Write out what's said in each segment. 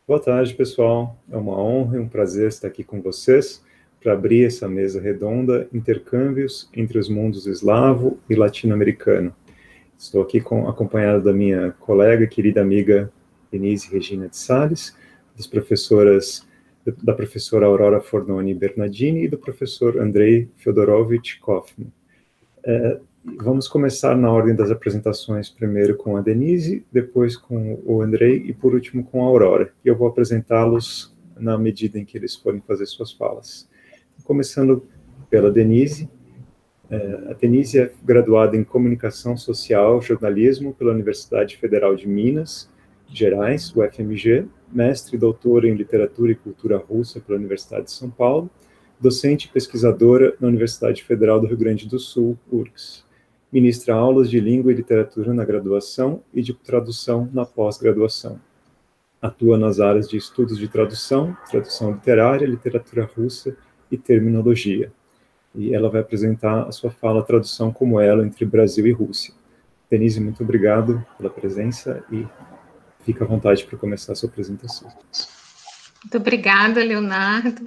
Boa tarde, pessoal. É uma honra e um prazer estar aqui com vocês para abrir essa mesa redonda, intercâmbios entre os mundos eslavo e latino-americano. Estou aqui acompanhado da minha colega, querida amiga Denise Regina de Sales, da professora Aurora Fornoni Bernardini e do professor Andrei Fedorovich Kaufmann. Vamos começar na ordem das apresentações, primeiro com a Denise, depois com o Andrei e, por último, com a Aurora. E eu vou apresentá-los na medida em que eles forem fazer suas falas. Começando pela Denise. A Denise é graduada em Comunicação Social e Jornalismo pela Universidade Federal de Minas Gerais, UFMG, mestre e doutora em Literatura e Cultura Russa pela Universidade de São Paulo, docente e pesquisadora na Universidade Federal do Rio Grande do Sul, URGS. Ministra aulas de língua e literatura na graduação e de tradução na pós-graduação. Atua nas áreas de estudos de tradução, tradução literária, literatura russa e terminologia. E ela vai apresentar a sua fala Tradução como Elo entre Brasil e Rússia. Denise, muito obrigado pela presença e fica à vontade para começar a sua apresentação. Muito obrigada, Leonardo.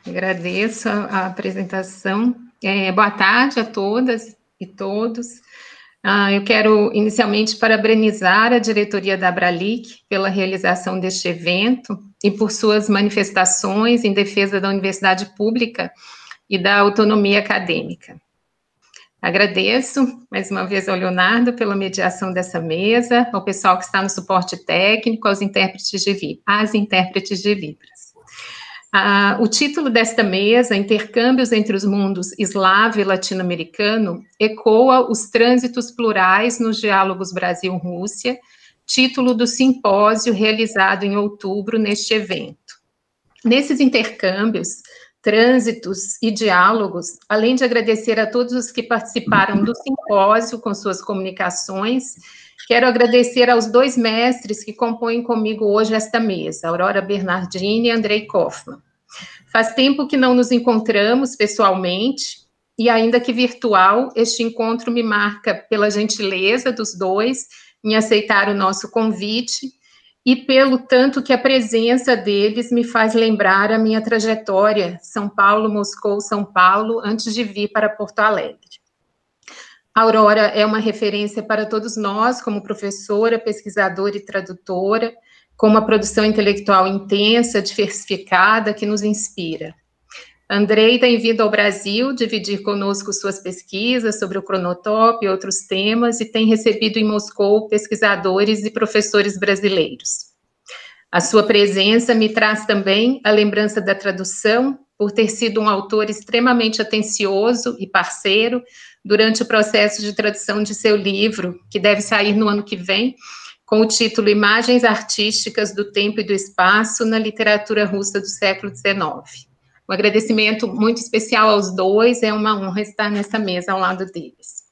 Agradeço a apresentação. Boa tarde a todas e todos. Eu quero inicialmente parabenizar a diretoria da Abralic pela realização deste evento e por suas manifestações em defesa da universidade pública e da autonomia acadêmica. Agradeço, mais uma vez, ao Leonardo pela mediação dessa mesa, ao pessoal que está no suporte técnico, às intérpretes de Libras. O título desta mesa, Intercâmbios entre os mundos eslavo e latino-americano, ecoa os trânsitos plurais nos diálogos Brasil-Rússia, título do simpósio realizado em outubro neste evento. Nesses intercâmbios, trânsitos e diálogos, além de agradecer a todos os que participaram do simpósio com suas comunicações, quero agradecer aos dois mestres que compõem comigo hoje esta mesa, Aurora Bernardini e Andrei Kaufmann. Faz tempo que não nos encontramos pessoalmente, e ainda que virtual, este encontro me marca pela gentileza dos dois em aceitar o nosso convite e pelo tanto que a presença deles me faz lembrar a minha trajetória São Paulo, Moscou, São Paulo, antes de vir para Porto Alegre. A Aurora é uma referência para todos nós, como professora, pesquisadora e tradutora, com uma produção intelectual intensa, diversificada, que nos inspira. Andrei tem vindo ao Brasil dividir conosco suas pesquisas sobre o cronotop e outros temas e tem recebido em Moscou pesquisadores e professores brasileiros. A sua presença me traz também a lembrança da tradução, por ter sido um autor extremamente atencioso e parceiro durante o processo de tradução de seu livro, que deve sair no ano que vem, com o título Imagens Artísticas do Tempo e do Espaço na Literatura Russa do século XIX. Um agradecimento muito especial aos dois, é uma honra estar nessa mesa ao lado deles.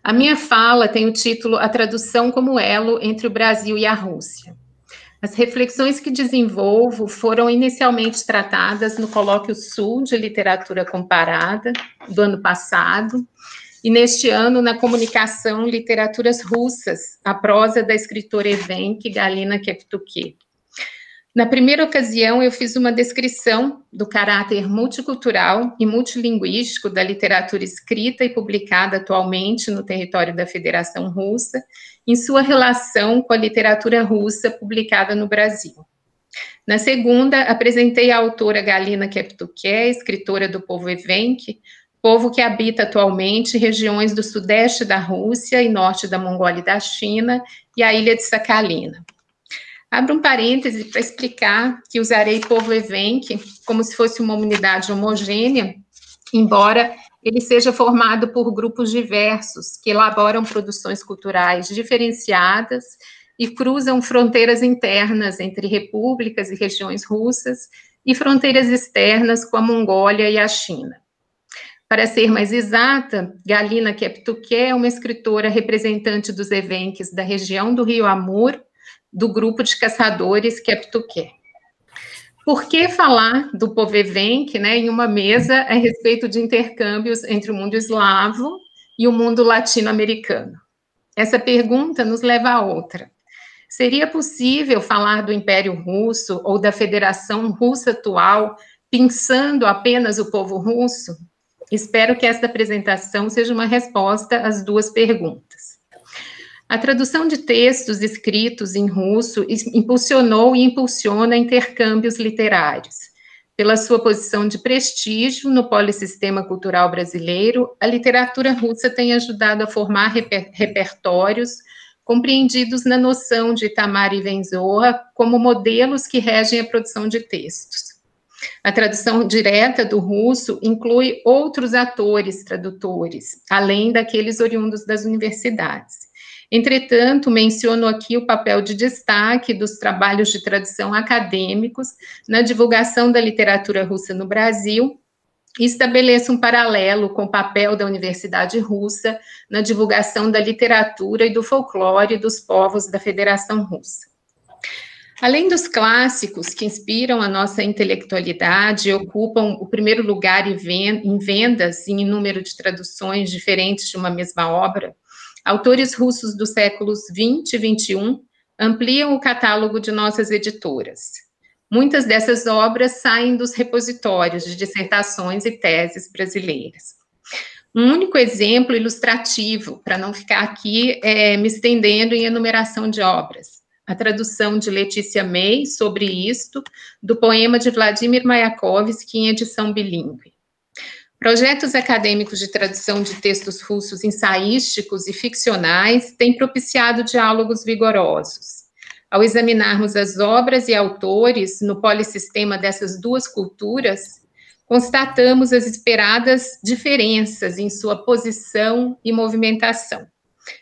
A minha fala tem o título A Tradução como Elo entre o Brasil e a Rússia. As reflexões que desenvolvo foram inicialmente tratadas no Colóquio Sul de Literatura Comparada, do ano passado, e neste ano na Comunicação Literaturas Russas, a prosa da escritora evenque Galina Keptuké. Na primeira ocasião, eu fiz uma descrição do caráter multicultural e multilinguístico da literatura escrita e publicada atualmente no território da Federação Russa, em sua relação com a literatura russa publicada no Brasil. Na segunda, apresentei a autora Galina Keptuké, escritora do povo evenque, povo que habita atualmente regiões do sudeste da Rússia e norte da Mongólia e da China, e a ilha de Sakhalina. Abro um parêntese para explicar que usarei povo evenque como se fosse uma unidade homogênea, embora ele seja formado por grupos diversos que elaboram produções culturais diferenciadas e cruzam fronteiras internas entre repúblicas e regiões russas e fronteiras externas com a Mongólia e a China. Para ser mais exata, Galina Keptuké é uma escritora representante dos evenques da região do Rio Amur, do grupo de caçadores Keptuké. Por que falar do povo evenque, em uma mesa a respeito de intercâmbios entre o mundo eslavo e o mundo latino-americano? Essa pergunta nos leva a outra. Seria possível falar do Império Russo ou da Federação Russa atual pensando apenas o povo russo? Espero que esta apresentação seja uma resposta às duas perguntas. A tradução de textos escritos em russo impulsionou e impulsiona intercâmbios literários. Pela sua posição de prestígio no polissistema cultural brasileiro, a literatura russa tem ajudado a formar repertórios compreendidos na noção de Itamar e Venzorra como modelos que regem a produção de textos. A tradução direta do russo inclui outros atores tradutores, além daqueles oriundos das universidades. Entretanto, menciono aqui o papel de destaque dos trabalhos de tradução acadêmicos na divulgação da literatura russa no Brasil e estabeleço um paralelo com o papel da Universidade Russa na divulgação da literatura e do folclore dos povos da Federação Russa. Além dos clássicos que inspiram a nossa intelectualidade e ocupam o primeiro lugar em vendas e em número de traduções diferentes de uma mesma obra, autores russos dos séculos 20 e 21 ampliam o catálogo de nossas editoras. Muitas dessas obras saem dos repositórios de dissertações e teses brasileiras. Um único exemplo ilustrativo, para não ficar aqui me estendendo em enumeração de obras. A tradução de Letícia May sobre isto, do poema de Vladimir Mayakovsky em edição bilíngue. Projetos acadêmicos de tradução de textos russos ensaísticos e ficcionais têm propiciado diálogos vigorosos. Ao examinarmos as obras e autores no polissistema dessas duas culturas, constatamos as esperadas diferenças em sua posição e movimentação.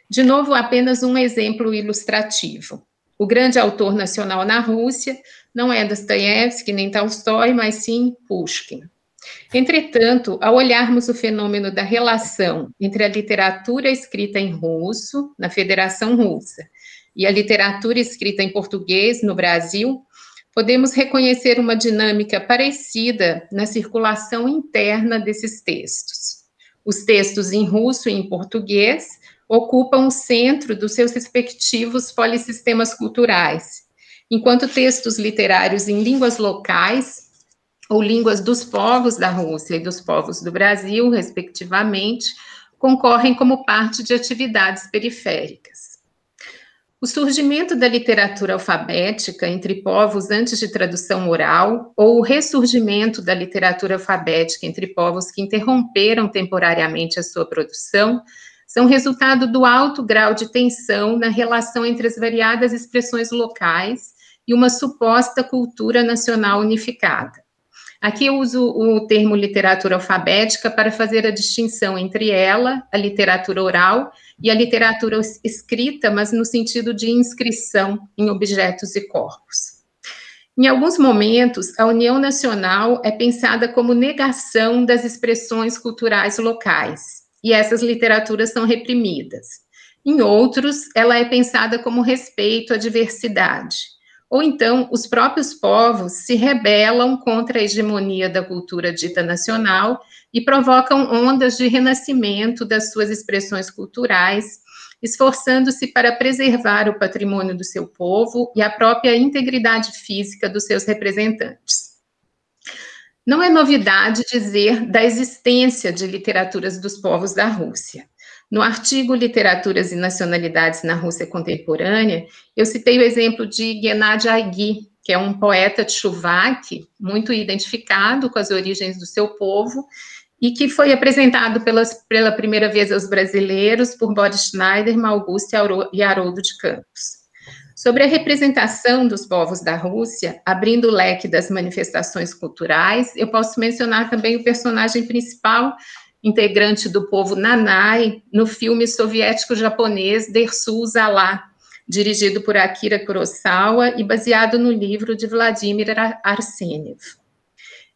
De novo, apenas um exemplo ilustrativo. O grande autor nacional na Rússia não é Dostoiévski nem Tolstói, mas sim Pushkin. Entretanto, ao olharmos o fenômeno da relação entre a literatura escrita em russo, na Federação Russa, e a literatura escrita em português, no Brasil, podemos reconhecer uma dinâmica parecida na circulação interna desses textos. Os textos em russo e em português ocupam o centro dos seus respectivos polissistemas culturais, enquanto textos literários em línguas locais ou línguas dos povos da Rússia e dos povos do Brasil, respectivamente, concorrem como parte de atividades periféricas. O surgimento da literatura alfabética entre povos antes de tradução oral, ou o ressurgimento da literatura alfabética entre povos que interromperam temporariamente a sua produção, são resultado do alto grau de tensão na relação entre as variadas expressões locais e uma suposta cultura nacional unificada. Aqui eu uso o termo literatura alfabética para fazer a distinção entre ela, a literatura oral, e a literatura escrita, mas no sentido de inscrição em objetos e corpos. Em alguns momentos, a união nacional é pensada como negação das expressões culturais locais, e essas literaturas são reprimidas. Em outros, ela é pensada como respeito à diversidade. Ou então, os próprios povos se rebelam contra a hegemonia da cultura dita nacional e provocam ondas de renascimento das suas expressões culturais, esforçando-se para preservar o patrimônio do seu povo e a própria integridade física dos seus representantes. Não é novidade dizer da existência de literaturas dos povos da Rússia. No artigo Literaturas e Nacionalidades na Rússia Contemporânea, eu citei o exemplo de Gennady Aigui, que é um poeta tchuvak, muito identificado com as origens do seu povo, e que foi apresentado pela primeira vez aos brasileiros por Boris Schneider, Malgust e Haroldo de Campos. Sobre a representação dos povos da Rússia, abrindo o leque das manifestações culturais, eu posso mencionar também o personagem principal, integrante do povo Nanai, no filme soviético-japonês Dersu Zala, dirigido por Akira Kurosawa e baseado no livro de Vladimir Arseniev.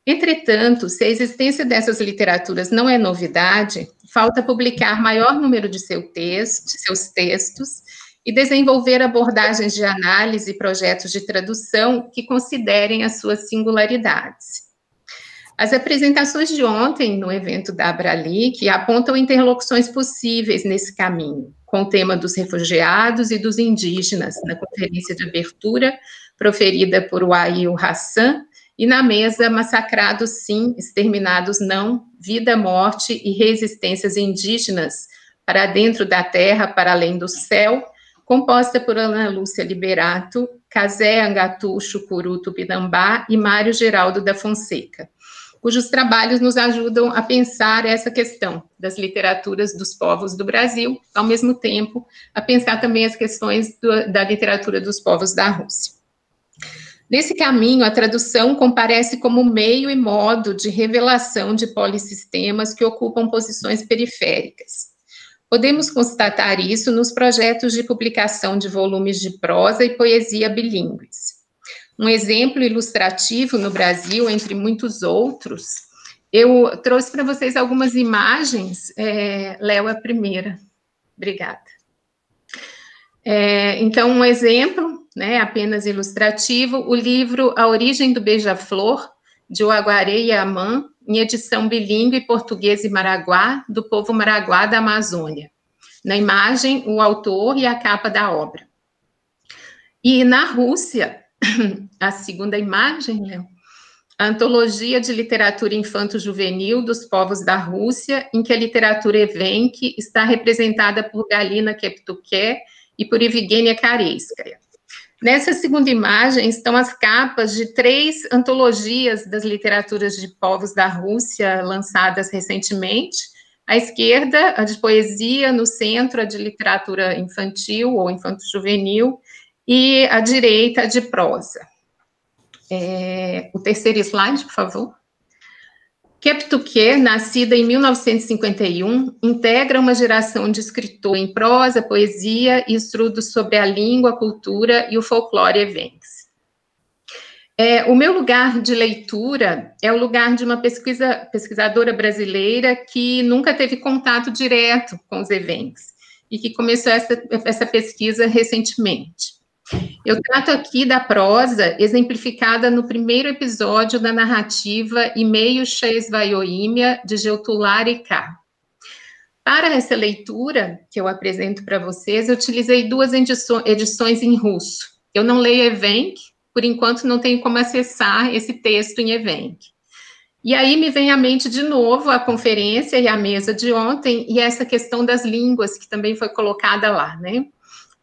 Entretanto, se a existência dessas literaturas não é novidade, falta publicar maior número de seus textos e desenvolver abordagens de análise e projetos de tradução que considerem as suas singularidades. As apresentações de ontem no evento da Abralic apontam interlocuções possíveis nesse caminho, com o tema dos refugiados e dos indígenas, na conferência de abertura proferida por Wael Hassan, e na mesa Massacrados Sim, Exterminados Não, Vida, Morte e Resistências Indígenas para Dentro da Terra, para Além do Céu, composta por Ana Lúcia Liberato, Cazé Angatu Chucuru Tupinambá e Mário Geraldo da Fonseca, cujos trabalhos nos ajudam a pensar essa questão das literaturas dos povos do Brasil, ao mesmo tempo a pensar também as questões da literatura dos povos da Rússia. Nesse caminho, a tradução comparece como meio e modo de revelação de polissistemas que ocupam posições periféricas. Podemos constatar isso nos projetos de publicação de volumes de prosa e poesia bilíngues. Um exemplo ilustrativo no Brasil, entre muitos outros, eu trouxe para vocês algumas imagens, Léo, a primeira. Obrigada. Então, um exemplo, né, apenas ilustrativo, o livro A Origem do Beija-Flor, de Oaguaré e Amã, em edição bilíngue português e maraguá, do povo maraguá da Amazônia. Na imagem, o autor e a capa da obra. E na Rússia, a segunda imagem, Léo, a Antologia de Literatura Infanto-Juvenil dos Povos da Rússia, em que a literatura evenque está representada por Galina Keptuké e por Evgenia Kareiskaya. Nessa segunda imagem estão as capas de 3 antologias das literaturas de povos da Rússia, lançadas recentemente. À esquerda, a de poesia, no centro, a de literatura infantil ou infanto-juvenil, e à direita, a de prosa. O terceiro slide, por favor. Keptuké, nascida em 1951, integra uma geração de escritores em prosa, poesia e estudos sobre a língua, a cultura e o folclore evenques. O meu lugar de leitura é o lugar de uma pesquisadora brasileira que nunca teve contato direto com os evenques e que começou essa pesquisa recentemente. Eu trato aqui da prosa exemplificada no primeiro episódio da narrativa E-mail Sheisvaioímia, de Geutulari K. Para essa leitura, que eu apresento para vocês, eu utilizei 2 edições em russo. Eu não leio evenque, por enquanto não tenho como acessar esse texto em evenque. E aí me vem à mente de novo a conferência e a mesa de ontem, e essa questão das línguas, que também foi colocada lá, né?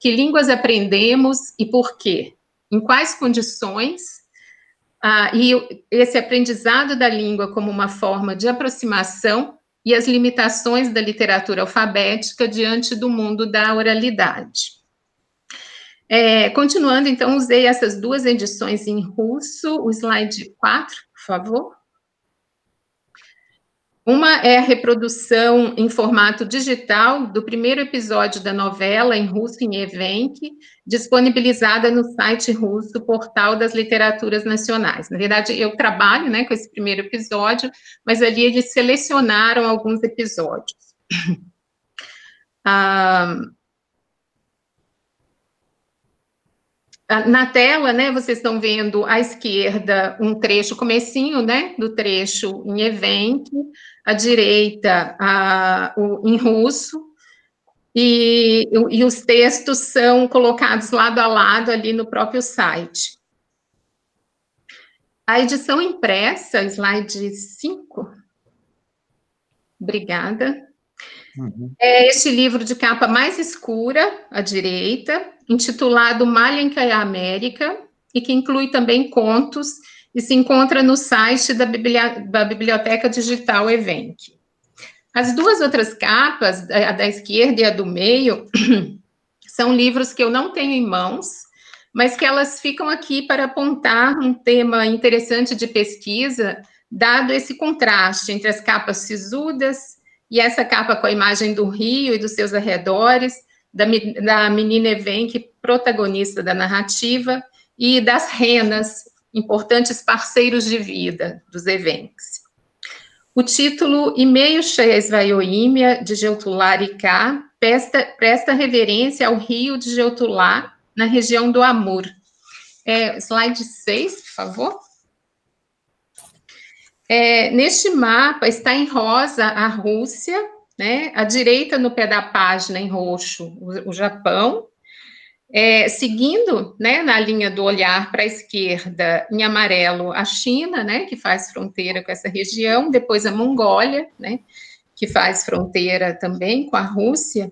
Que línguas aprendemos e por quê? Em quais condições? E esse aprendizado da língua como uma forma de aproximação e as limitações da literatura alfabética diante do mundo da oralidade. Continuando, então, usei essas 2 edições em russo, o slide 4, por favor. Uma é a reprodução em formato digital do primeiro episódio da novela em russo em evenque, disponibilizada no site russo Portal das Literaturas Nacionais. Na verdade, eu trabalho, né, com esse primeiro episódio, mas ali eles selecionaram alguns episódios. Na tela, né, vocês estão vendo à esquerda um trecho, comecinho, né, do trecho em evenque, à direita em russo, e os textos são colocados lado a lado ali no próprio site. A edição impressa, slide 5. Obrigada. É este livro de capa mais escura, à direita, intitulado Malenka e a América, e que inclui também contos, e se encontra no site da Biblioteca Digital Evenque. As 2 outras capas, a da esquerda e a do meio, são livros que eu não tenho em mãos, mas que elas ficam aqui para apontar um tema interessante de pesquisa, dado esse contraste entre as capas sisudas e essa capa com a imagem do rio e dos seus arredores, da menina evenque, protagonista da narrativa, e das renas, importantes parceiros de vida dos evenques. O título E-mail Sheisvaioímia, de Geutulari K, presta reverência ao rio de Geutulá, na região do Amur. Slide 6, por favor. Neste mapa está em rosa a Rússia, né? À direita, no pé da página, em roxo, o Japão. Seguindo, né, na linha do olhar para a esquerda, em amarelo, a China, né, que faz fronteira com essa região, depois a Mongólia, né, que faz fronteira também com a Rússia,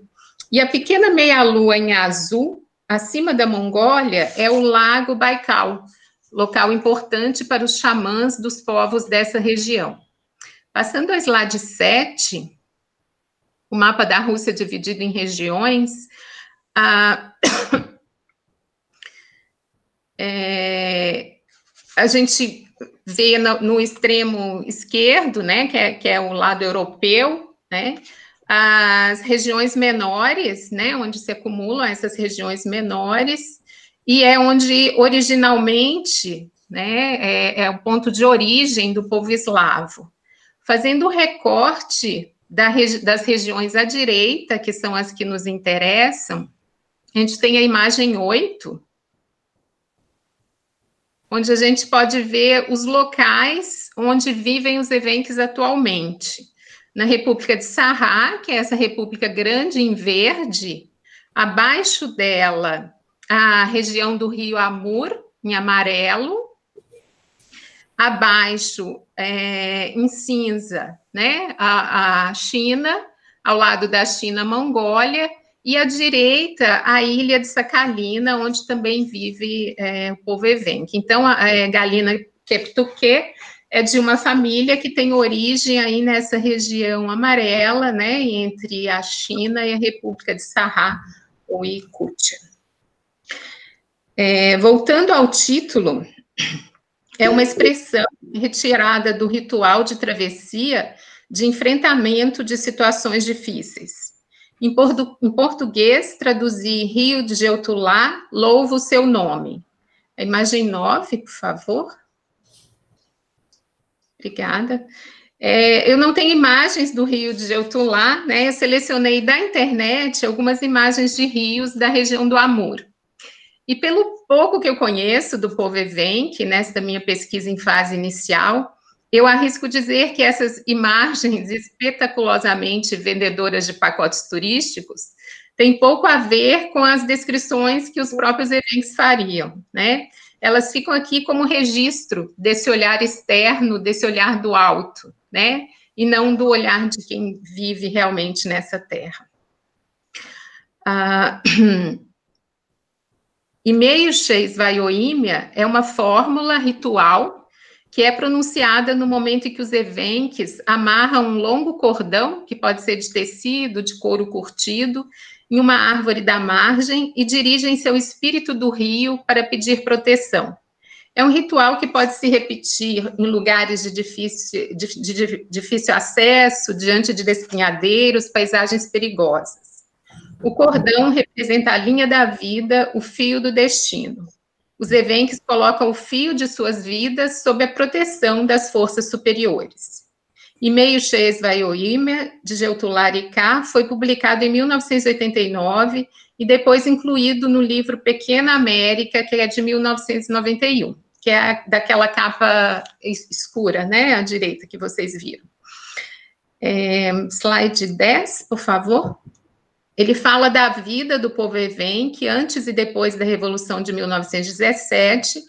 e a pequena meia-lua em azul, acima da Mongólia, é o Lago Baikal, local importante para os xamãs dos povos dessa região. Passando ao slide 7, o mapa da Rússia dividido em regiões, a gente vê no extremo esquerdo, né, que é o lado europeu, né, as regiões menores, né, onde se acumulam essas regiões menores, e é onde originalmente, né, é o ponto de origem do povo eslavo. Fazendo o recorte das regiões à direita, que são as que nos interessam, a gente tem a imagem 8, onde a gente pode ver os locais onde vivem os evenques atualmente. Na República de Sarrá, que é essa república grande em verde, abaixo dela, a região do rio Amur, em amarelo, abaixo, em cinza, né, a China, ao lado da China, a Mongólia, e à direita, a ilha de Sakhalina, onde também vive o povo evenque. Então, a Galina Keptuke é de uma família que tem origem aí nessa região amarela, né, entre a China e a República de Sarrá, ou Yakutia. Voltando ao título, é uma expressão retirada do ritual de travessia de enfrentamento de situações difíceis. Em português, traduzir Rio de Jeutulá, louvo o seu nome. A imagem 9, por favor. Obrigada. Eu não tenho imagens do Rio de Jeutulá, né? Eu selecionei da internet algumas imagens de rios da região do Amur. E pelo pouco que eu conheço do povo evenque, nesta minha pesquisa em fase inicial, eu arrisco dizer que essas imagens espetaculosamente vendedoras de pacotes turísticos têm pouco a ver com as descrições que os próprios evenques fariam, né? Elas ficam aqui como registro desse olhar externo, desse olhar do alto, né? E não do olhar de quem vive realmente nessa terra. Imeio Sheis Vaioímia é uma fórmula ritual que é pronunciada no momento em que os evenques amarram um longo cordão, que pode ser de tecido, de couro curtido, em uma árvore da margem e dirigem seu espírito do rio para pedir proteção. É um ritual que pode se repetir em lugares de difícil acesso, diante de despenhadeiros, paisagens perigosas. O cordão representa a linha da vida, o fio do destino. Os evenques colocam o fio de suas vidas sob a proteção das forças superiores. Imeio Sheis Vaioímia, de Jeutulá-Riká, foi publicado em 1989 e depois incluído no livro Pequena América, que é de 1991, que é daquela capa escura, né, à direita, que vocês viram. Slide 10, por favor. Ele fala da vida do povo evenque antes e depois da Revolução de 1917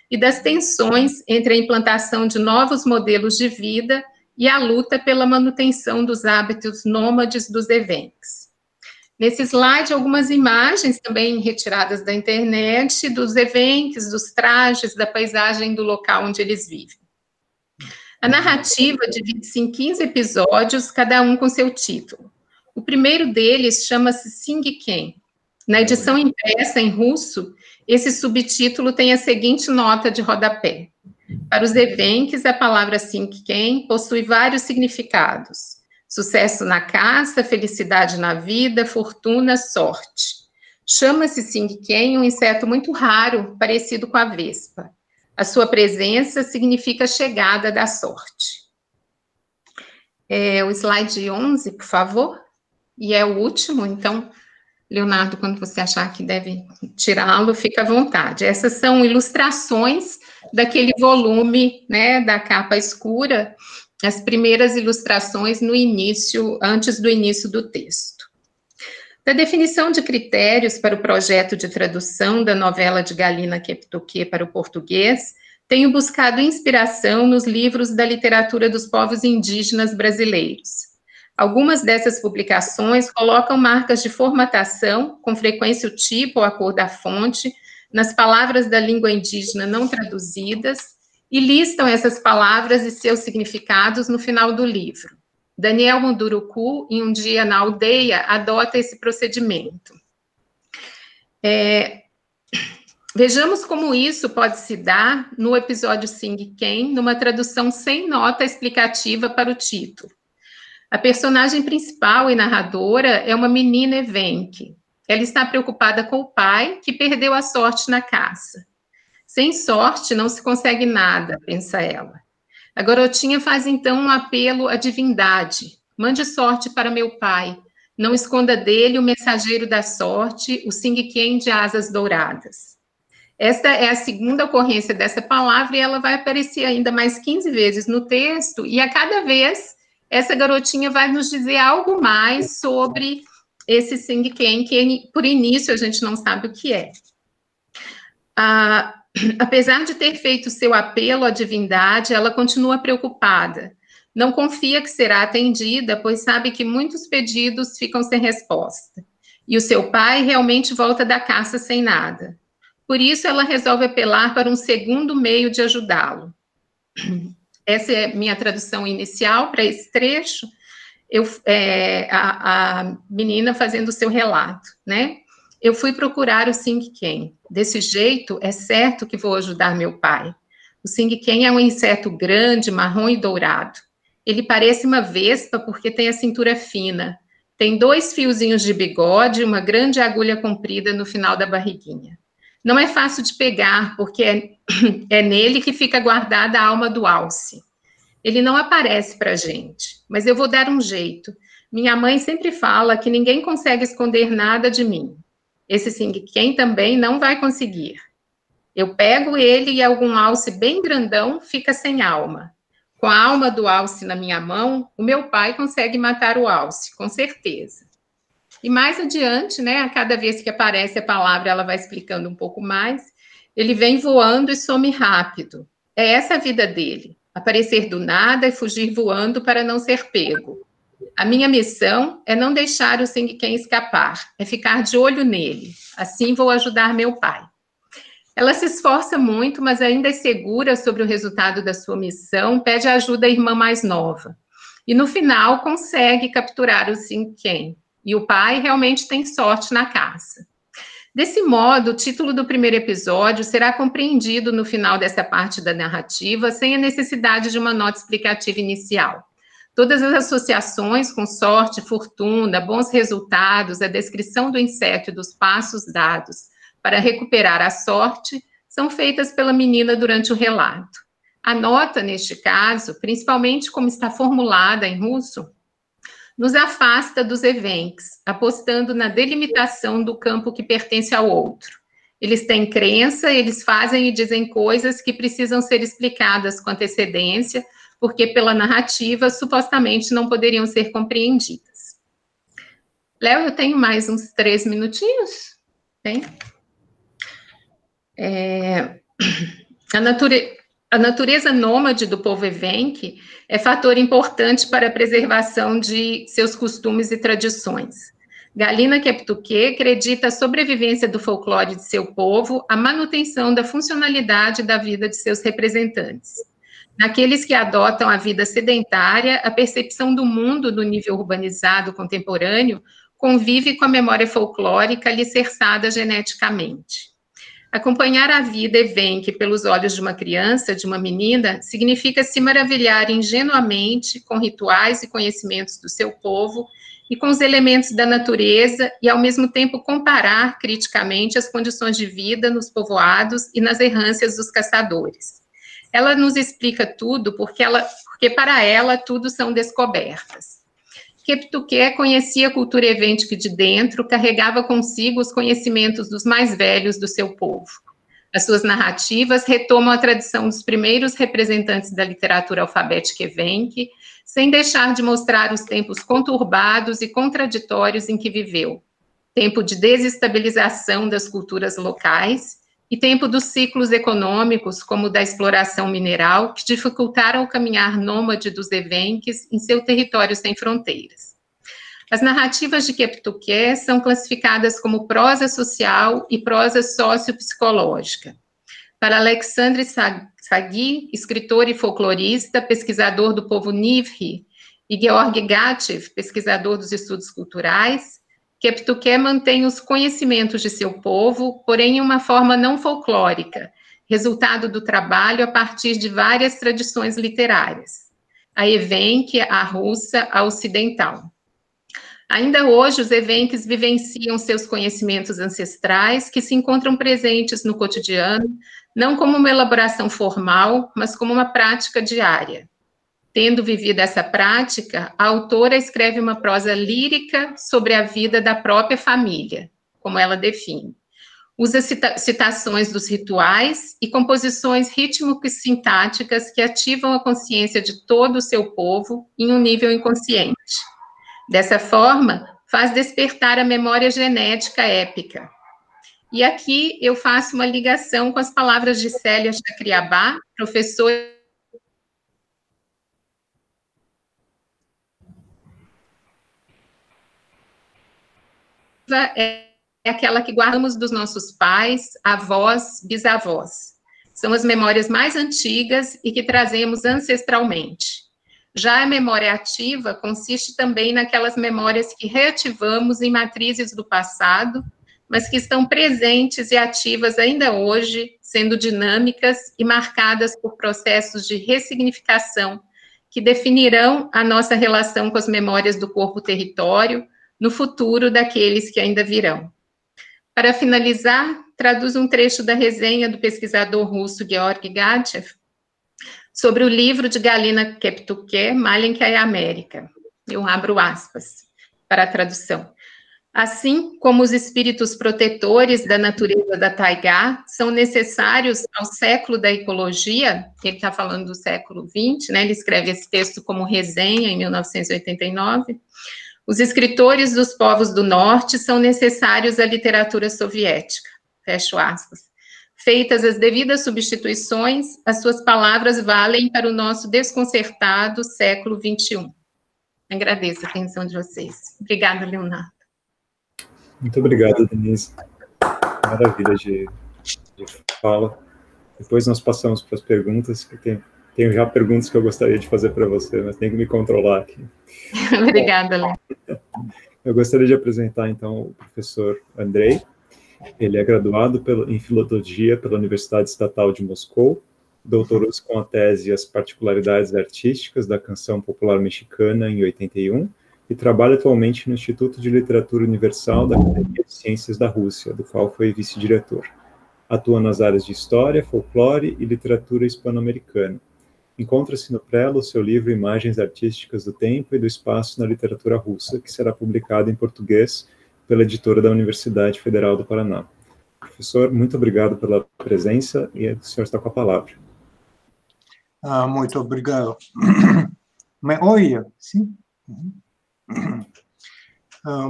e das tensões entre a implantação de novos modelos de vida e a luta pela manutenção dos hábitos nômades dos evenques. Nesse slide, algumas imagens também retiradas da internet dos evenques, dos trajes, da paisagem do local onde eles vivem. A narrativa divide-se em 15 episódios, cada um com seu título. O primeiro deles chama-se Singken. Na edição impressa em russo, esse subtítulo tem a seguinte nota de rodapé. Para os evenques, a palavra Singken possui vários significados. Sucesso na caça, felicidade na vida, fortuna, sorte. Chama-se Singken um inseto muito raro, parecido com a vespa. A sua presença significa a chegada da sorte. O slide 11, por favor. E é o último, então, Leonardo, quando você achar que deve tirá-lo, fica à vontade. Essas são ilustrações daquele volume, né, da capa escura, as primeiras ilustrações no início, antes do início do texto. Da definição de critérios para o projeto de tradução da novela de Galina Keptuké para o português, tenho buscado inspiração nos livros da literatura dos povos indígenas brasileiros. Algumas dessas publicações colocam marcas de formatação, com frequência o tipo ou a cor da fonte, nas palavras da língua indígena não traduzidas, e listam essas palavras e seus significados no final do livro. Daniel Munduruku, em Um Dia na Aldeia, adota esse procedimento. Vejamos como isso pode se dar no episódio Sing Ken, numa tradução sem nota explicativa para o título. A personagem principal e narradora é uma menina Evenk. Ela está preocupada com o pai, que perdeu a sorte na caça. Sem sorte não se consegue nada, pensa ela. A garotinha faz então um apelo à divindade. Mande sorte para meu pai. Não esconda dele o mensageiro da sorte, o Sing Ken de asas douradas. Esta é a segunda ocorrência dessa palavra e ela vai aparecer ainda mais 15 vezes no texto, e a cada vez essa garotinha vai nos dizer algo mais sobre esse Sing Ken, que por início a gente não sabe o que é. Apesar de ter feito seu apelo à divindade, ela continua preocupada. Não confia que será atendida, pois sabe que muitos pedidos ficam sem resposta. E o seu pai realmente volta da caça sem nada. Por isso, ela resolve apelar para um segundo meio de ajudá-lo. Essa é minha tradução inicial para esse trecho. A menina fazendo o seu relato, né? Eu fui procurar o Sing Ken. Desse jeito, é certo que vou ajudar meu pai. O Sing Ken é um inseto grande, marrom e dourado. Ele parece uma vespa porque tem a cintura fina. Tem 2 fiozinhos de bigode e uma grande agulha comprida no final da barriguinha. Não é fácil de pegar, porque é nele que fica guardada a alma do alce. Ele não aparece para a gente, mas eu vou dar um jeito. Minha mãe sempre fala que ninguém consegue esconder nada de mim. Esse Sing Ken também não vai conseguir. Eu pego ele e algum alce bem grandão fica sem alma. Com a alma do alce na minha mão, o meu pai consegue matar o alce, com certeza. E mais adiante, né, a cada vez que aparece a palavra, ela vai explicando um pouco mais. Ele vem voando e some rápido. É essa a vida dele, aparecer do nada e fugir voando para não ser pego. A minha missão é não deixar o Sing Ken escapar, é ficar de olho nele. Assim vou ajudar meu pai. Ela se esforça muito, mas ainda é segura sobre o resultado da sua missão, pede ajuda à irmã mais nova. E no final consegue capturar o Sing Ken. E o pai realmente tem sorte na caça. Desse modo, o título do primeiro episódio será compreendido no final dessa parte da narrativa, sem a necessidade de uma nota explicativa inicial. Todas as associações com sorte, fortuna, bons resultados, a descrição do inseto e dos passos dados para recuperar a sorte são feitas pela menina durante o relato. A nota, neste caso, principalmente como está formulada em russo, nos afasta dos evenks, apostando na delimitação do campo que pertence ao outro. Eles têm crença, eles fazem e dizem coisas que precisam ser explicadas com antecedência, porque pela narrativa, supostamente, não poderiam ser compreendidas. Léo, eu tenho mais uns 3 minutinhos? Tem? A natureza nômade do povo evenk é fator importante para a preservação de seus costumes e tradições. Galina Keptuké acredita a sobrevivência do folclore de seu povo, a manutenção da funcionalidade da vida de seus representantes. Naqueles que adotam a vida sedentária, a percepção do mundo no nível urbanizado contemporâneo convive com a memória folclórica alicerçada geneticamente. Acompanhar a vida evenk pelos olhos de uma criança, de uma menina, significa se maravilhar ingenuamente com rituais e conhecimentos do seu povo e com os elementos da natureza e, ao mesmo tempo, comparar criticamente as condições de vida nos povoados e nas errâncias dos caçadores. Ela nos explica tudo porque para ela tudo são descobertas. Keptuké conhecia a cultura evenk de dentro, carregava consigo os conhecimentos dos mais velhos do seu povo. As suas narrativas retomam a tradição dos primeiros representantes da literatura alfabética evenque, sem deixar de mostrar os tempos conturbados e contraditórios em que viveu. Tempo de desestabilização das culturas locais e tempo dos ciclos econômicos, como o da exploração mineral, que dificultaram o caminhar nômade dos evenques em seu território sem fronteiras. As narrativas de Keptuké são classificadas como prosa social e prosa sociopsicológica. Para Alexandre Sagui, escritor e folclorista, pesquisador do povo Nivri, e Georg Gatchev, pesquisador dos estudos culturais, Keptuké mantém os conhecimentos de seu povo, porém em uma forma não folclórica, resultado do trabalho a partir de várias tradições literárias, a evenque, a russa, a ocidental. Ainda hoje, os evenques vivenciam seus conhecimentos ancestrais, que se encontram presentes no cotidiano, não como uma elaboração formal, mas como uma prática diária. Tendo vivido essa prática, a autora escreve uma prosa lírica sobre a vida da própria família, como ela define. Usa citações dos rituais e composições rítmico-sintáticas que ativam a consciência de todo o seu povo em um nível inconsciente. Dessa forma, faz despertar a memória genética épica. E aqui eu faço uma ligação com as palavras de Célia Chacriabá, professora é aquela que guardamos dos nossos pais, avós, bisavós. São as memórias mais antigas e que trazemos ancestralmente. Já a memória ativa consiste também naquelas memórias que reativamos em matrizes do passado, mas que estão presentes e ativas ainda hoje, sendo dinâmicas e marcadas por processos de ressignificação que definirão a nossa relação com as memórias do corpo-território no futuro daqueles que ainda virão. Para finalizar, traduzo um trecho da resenha do pesquisador russo Georg Gatchev sobre o livro de Galina Keptuké, Malenькая América. Eu abro aspas para a tradução. Assim como os espíritos protetores da natureza da taigá são necessários ao século da ecologia, ele está falando do século XX, né, ele escreve esse texto como resenha em 1989, os escritores dos povos do norte são necessários à literatura soviética, fecho aspas. Feitas as devidas substituições, as suas palavras valem para o nosso desconcertado século XXI. Agradeço a atenção de vocês. Obrigada, Leonardo. Muito obrigado, Denise. Maravilha de fala. Depois nós passamos para as perguntas, que tenho já perguntas que eu gostaria de fazer para você, mas tenho que me controlar aqui. Obrigada, Léo. Eu gostaria de apresentar, então, o professor Andrei. Ele é graduado em Filologia pela Universidade Estatal de Moscou, doutorou-se com a tese As Particularidades Artísticas da Canção Popular Mexicana, em 81, e trabalha atualmente no Instituto de Literatura Universal da Academia de Ciências da Rússia, do qual foi vice-diretor. Atua nas áreas de História, Folclore e Literatura Hispano-Americana. Encontra-se no prelo o seu livro Imagens Artísticas do Tempo e do Espaço na Literatura Russa, que será publicado em português pela editora da Universidade Federal do Paraná. Professor, muito obrigado pela presença e o senhor está com a palavra. Muito obrigado. ¿Me oye? Sí.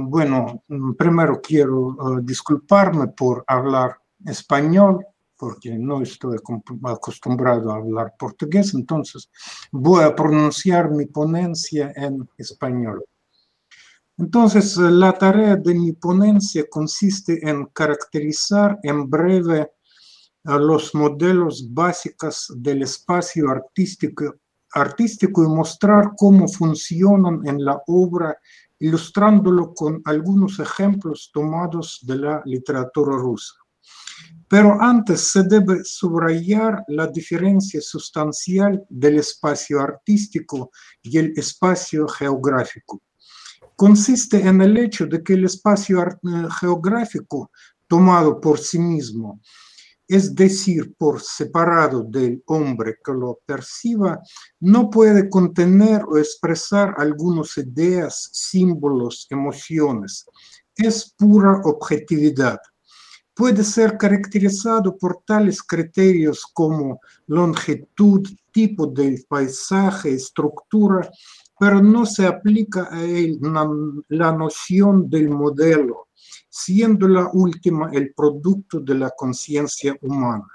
Bueno, primero quiero disculparme por hablar español, porque no estoy acostumbrado a hablar portugués, entonces voy a pronunciar mi ponencia en español. Entonces, la tarea de mi ponencia consiste en caracterizar en breve los modelos básicos del espacio artístico y mostrar cómo funcionan en la obra, ilustrándolo con algunos ejemplos tomados de la literatura rusa. Pero antes se debe subrayar la diferencia sustancial del espacio artístico y el espacio geográfico. Consiste en el hecho de que el espacio geográfico tomado por sí mismo, es decir, por separado del hombre que lo perciba, no puede contener o expresar algunas ideas, símbolos, emociones. Es pura objetividad. puede ser caracterizado por tales criterios como longitud, tipo de paisaje, estructura, pero no se aplica a él la noción del modelo, siendo la última el producto de la conciencia humana.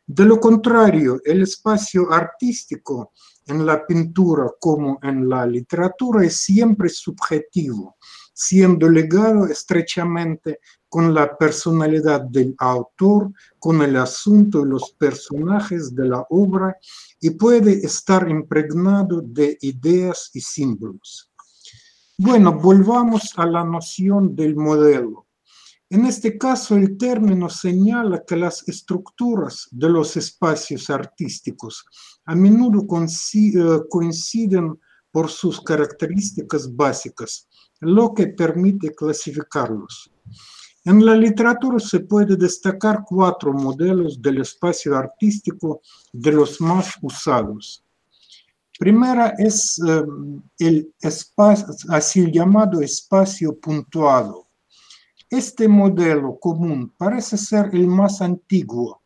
De lo contrario, el espacio artístico en la pintura como en la literatura es siempre subjetivo, siendo ligado estrechamente con la personalidad del autor, con el asunto y los personajes de la obra, y puede estar impregnado de ideas y símbolos. Bueno, volvamos a la noción del modelo. En este caso, el término señala que las estructuras de los espacios artísticos a menudo coinciden por sus características básicas, lo que permite clasificarlos. En la literatura se puede destacar 4 modelos del espacio artístico de los más usados. Primera es el espacio, así llamado espacio puntuado. Este modelo común parece ser el más antiguo,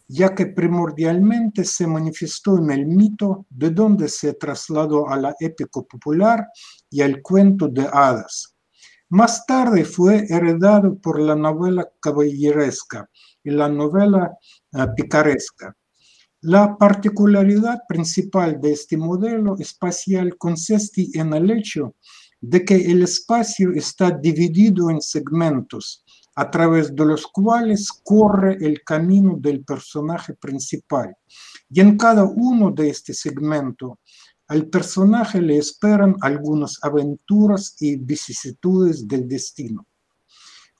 ya que primordialmente se manifestó en el mito, de donde se trasladó a la épica popular y al cuento de hadas. Más tarde fue heredado por la novela caballeresca y la novela picaresca. La particularidad principal de este modelo espacial consiste en el hecho de que el espacio está dividido en segmentos, a través de los cuales corre el camino del personaje principal. Y en cada uno de estos segmentos, al personaje le esperan algunas aventuras y vicisitudes del destino.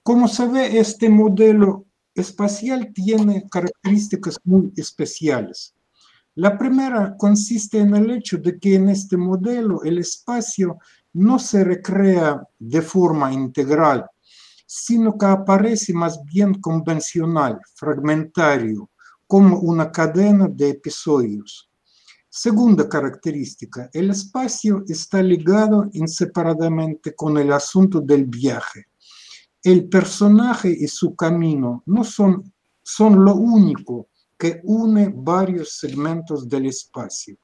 Como se ve, este modelo espacial tiene características muy especiales. La primera consiste en el hecho de que en este modelo el espacio no se recrea de forma integral, sino que aparece más bien convencional, fragmentario, como una cadena de episodios. Segunda característica, el espacio está ligado inseparadamente con el asunto del viaje. El personaje y su camino no son lo único que une varios segmentos del espacio.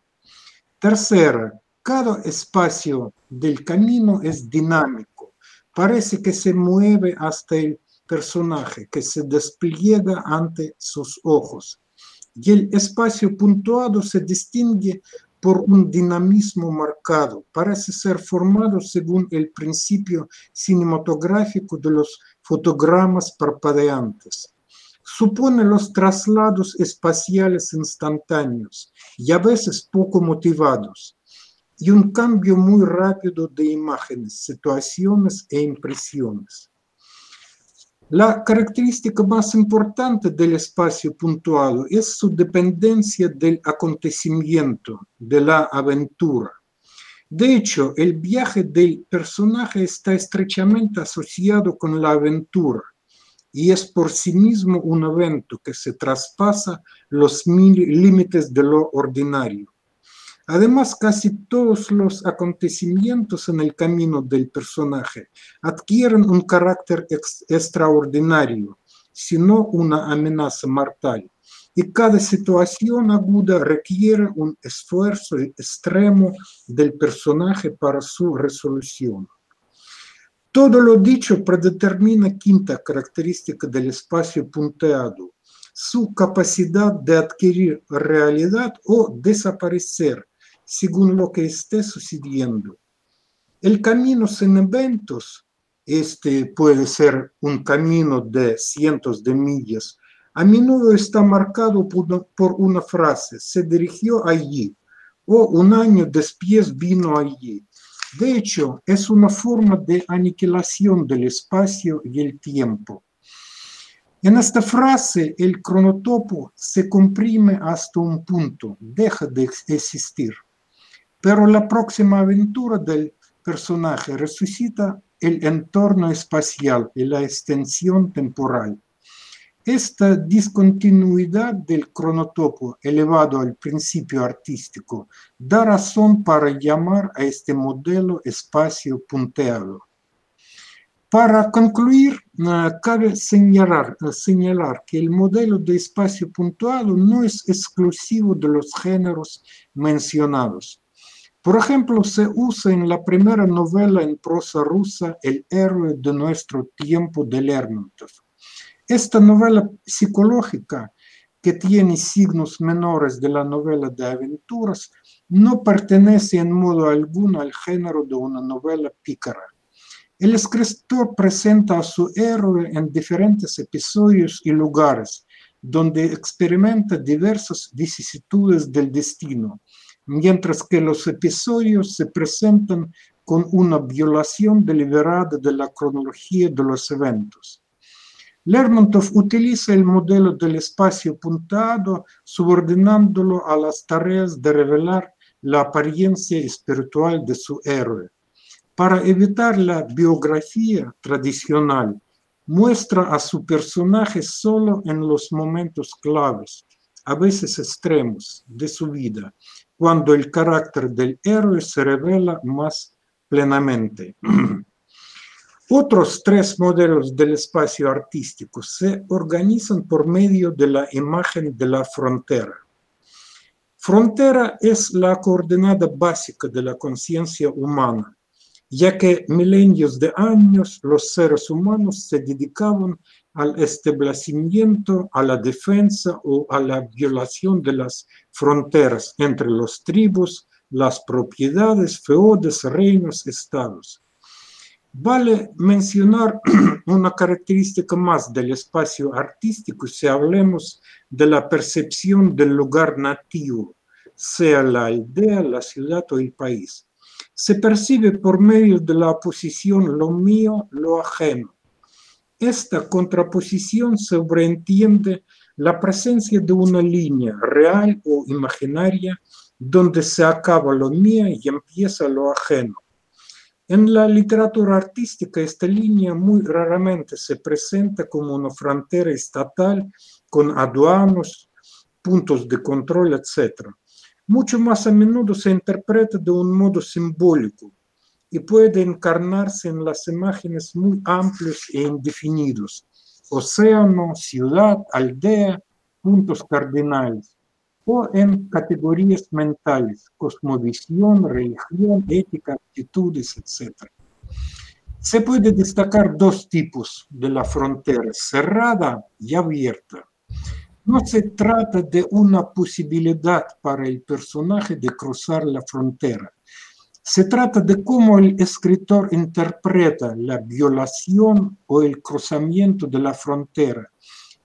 Tercera, cada espacio del camino es dinámico. Parece que se mueve hasta el personaje, que se despliega ante sus ojos. Y el espacio puntuado se distingue por un dinamismo marcado. Parece ser formado según el principio cinematográfico de los fotogramas parpadeantes. Supone los traslados espaciales instantáneos y a veces poco motivados, y un cambio muy rápido de imágenes, situaciones e impresiones. La característica más importante del espacio puntuado es su dependencia del acontecimiento, de la aventura. De hecho, el viaje del personaje está estrechamente asociado con la aventura y es por sí mismo un evento que se traspasa los límites de lo ordinario. Además, casi todos los acontecimientos en el camino del personaje adquieren un carácter extraordinario, sino una amenaza mortal, y cada situación aguda requiere un esfuerzo extremo del personaje para su resolución. Todo lo dicho predetermina quinta característica del espacio punteado, su capacidad de adquirir realidad o desaparecer, según lo que esté sucediendo. El camino sin eventos, este puede ser un camino de cientos de millas, a menudo está marcado por una frase, se dirigió allí, o un año después vino allí. De hecho, es una forma de aniquilación del espacio y el tiempo. En esta frase, el cronotopo se comprime hasta un punto, deja de existir. Pero la próxima aventura del personaje resucita el entorno espacial y la extensión temporal. Esta discontinuidad del cronotopo elevado al principio artístico da razón para llamar a este modelo espacio punteado. Para concluir, cabe señalar que el modelo de espacio puntuado no es exclusivo de los géneros mencionados. Por ejemplo, se usa en la primera novela en prosa rusa El héroe de nuestro tiempo de Lermontov. Esta novela psicológica, que tiene signos menores de la novela de aventuras, no pertenece en modo alguno al género de una novela pícara. El escritor presenta a su héroe en diferentes episodios y lugares, donde experimenta diversas vicisitudes del destino, mientras que los episodios se presentan con una violación deliberada de la cronología de los eventos. Lermontov utiliza el modelo del espacio puntuado, subordinándolo a las tareas de revelar la apariencia espiritual de su héroe. Para evitar la biografía tradicional, muestra a su personaje solo en los momentos claves, a veces extremos, de su vida, cuando el carácter del héroe se revela más plenamente. Otros tres modelos del espacio artístico se organizan por medio de la imagen de la frontera. Frontera es la coordenada básica de la conciencia humana, ya que milenios de años los seres humanos se dedicaban al establecimiento, a la defensa o a la violación de las fronteras entre las tribus, las propiedades, feudos, reinos, estados. Vale mencionar una característica más del espacio artístico si hablemos de la percepción del lugar nativo, sea la aldea, la ciudad o el país. Se percibe por medio de la oposición lo mío, lo ajeno. Esta contraposición sobreentiende la presencia de una línea real o imaginaria donde se acaba lo mío y empieza lo ajeno. En la literatura artística, esta línea muy raramente se presenta como una frontera estatal con aduanos, puntos de control, etc. Mucho más a menudo se interpreta de un modo simbólico y puede encarnarse en las imágenes muy amplios e indefinidos: océano, ciudad, aldea, puntos cardinales, o en categorías mentales: cosmovisión, religión, ética, actitudes, etc. Se puede destacar dos tipos de la frontera: cerrada y abierta. No se trata de una posibilidad para el personaje de cruzar la frontera. Se trata de cómo el escritor interpreta la violación o el cruzamiento de la frontera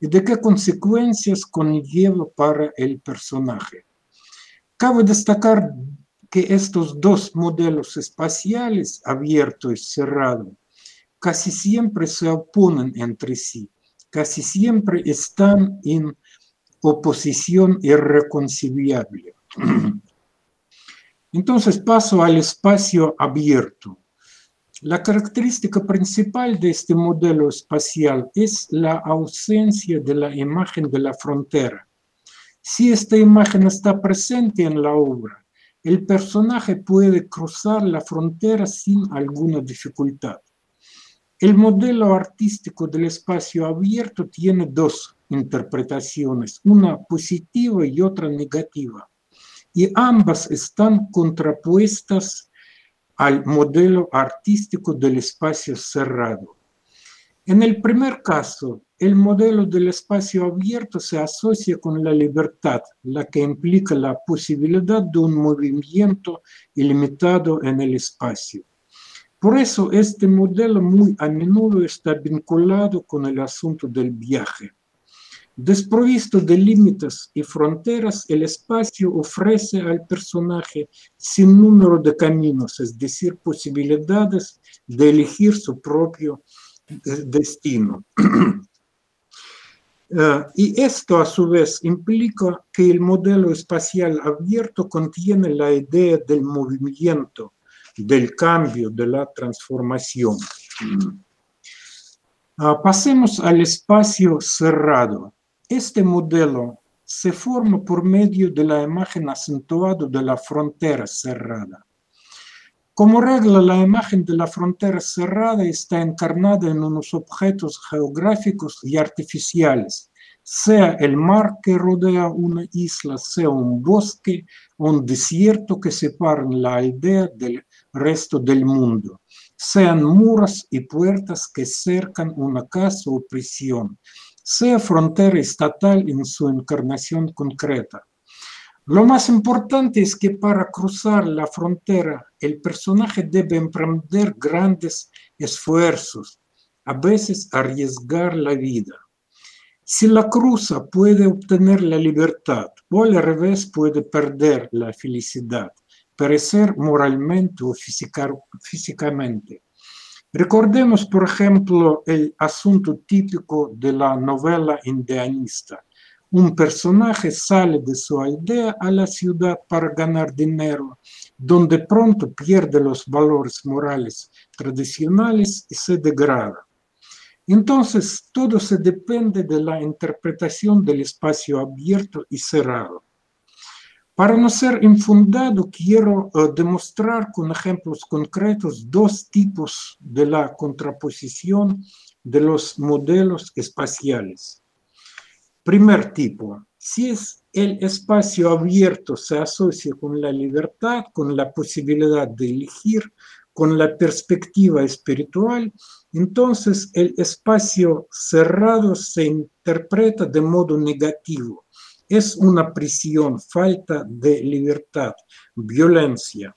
y de qué consecuencias conlleva para el personaje. Cabe destacar que estos dos modelos espaciales, abierto y cerrado, casi siempre se oponen entre sí, casi siempre están en oposición irreconciliable. Entonces paso al espacio abierto. La característica principal de este modelo espacial es la ausencia de la imagen de la frontera. Si esta imagen está presente en la obra, el personaje puede cruzar la frontera sin alguna dificultad. El modelo artístico del espacio abierto tiene dos interpretaciones, una positiva y otra negativa, y ambas están contrapuestas al modelo artístico del espacio cerrado. En el primer caso, el modelo del espacio abierto se asocia con la libertad, la que implica la posibilidad de un movimiento ilimitado en el espacio. Por eso, este modelo muy a menudo está vinculado con el asunto del viaje. Desprovisto de límites y fronteras, el espacio ofrece al personaje sin número de caminos, es decir, posibilidades de elegir su propio destino. Y esto a su vez implica que el modelo espacial abierto contiene la idea del movimiento, del cambio, de la transformación. Pasemos al espacio cerrado. Este modelo se forma por medio de la imagen acentuada de la frontera cerrada. Como regla, la imagen de la frontera cerrada está encarnada en unos objetos geográficos y artificiales, sea el mar que rodea una isla, sea un bosque o un desierto que separan la aldea del resto del mundo, sean muros y puertas que cercan una casa o prisión, sea frontera estatal en su encarnación concreta. Lo más importante es que para cruzar la frontera el personaje debe emprender grandes esfuerzos, a veces arriesgar la vida. Si la cruza puede obtener la libertad o al revés puede perder la felicidad, perecer moralmente o físicamente. Recordemos, por ejemplo, el asunto típico de la novela indianista. Un personaje sale de su aldea a la ciudad para ganar dinero, donde pronto pierde los valores morales tradicionales y se degrada. Entonces, todo se depende de la interpretación del espacio abierto y cerrado. Para no ser infundado, quiero demostrar con ejemplos concretos dos tipos de la contraposición de los modelos espaciales. Primer tipo, si el espacio abierto se asocia con la libertad, con la posibilidad de elegir, con la perspectiva espiritual, entonces el espacio cerrado se interpreta de modo negativo. Es una prisión, falta de libertad, violencia.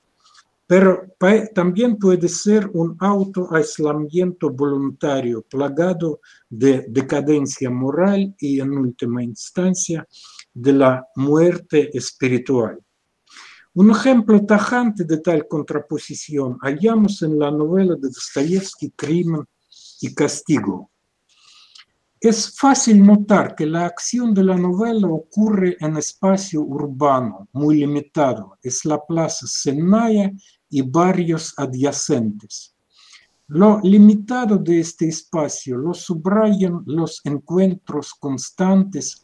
Pero también puede ser un autoaislamiento voluntario, plagado de decadencia moral y, en última instancia, de la muerte espiritual. Un ejemplo tajante de tal contraposición hallamos en la novela de Dostoyevski, Crimen y Castigo. Es fácil notar que la acción de la novela ocurre en espacio urbano, muy limitado. Es la plaza Senaya y barrios adyacentes. Lo limitado de este espacio lo subrayan los encuentros constantes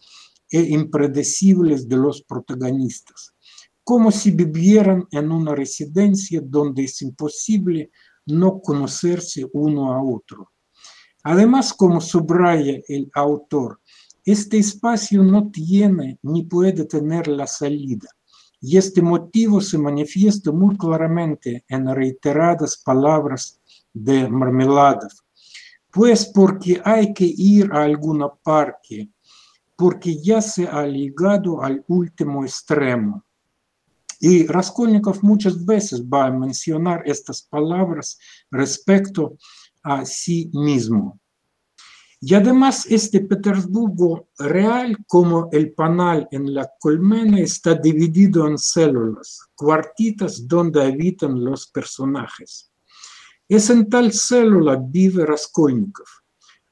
e impredecibles de los protagonistas, como si vivieran en una residencia donde es imposible no conocerse uno a otro. Además, como subraya el autor, este espacio no tiene ni puede tener la salida, y este motivo se manifiesta muy claramente en reiteradas palabras de Marmeladov. Pues porque hay que ir a alguna parte, porque ya se ha llegado al último extremo. Y Raskolnikov muchas veces va a mencionar estas palabras respecto a sí mismo. Y además este Petersburgo real, como el panal en la colmena, está dividido en células, cuartitas donde habitan los personajes. Es en tal célula vive Raskolnikov.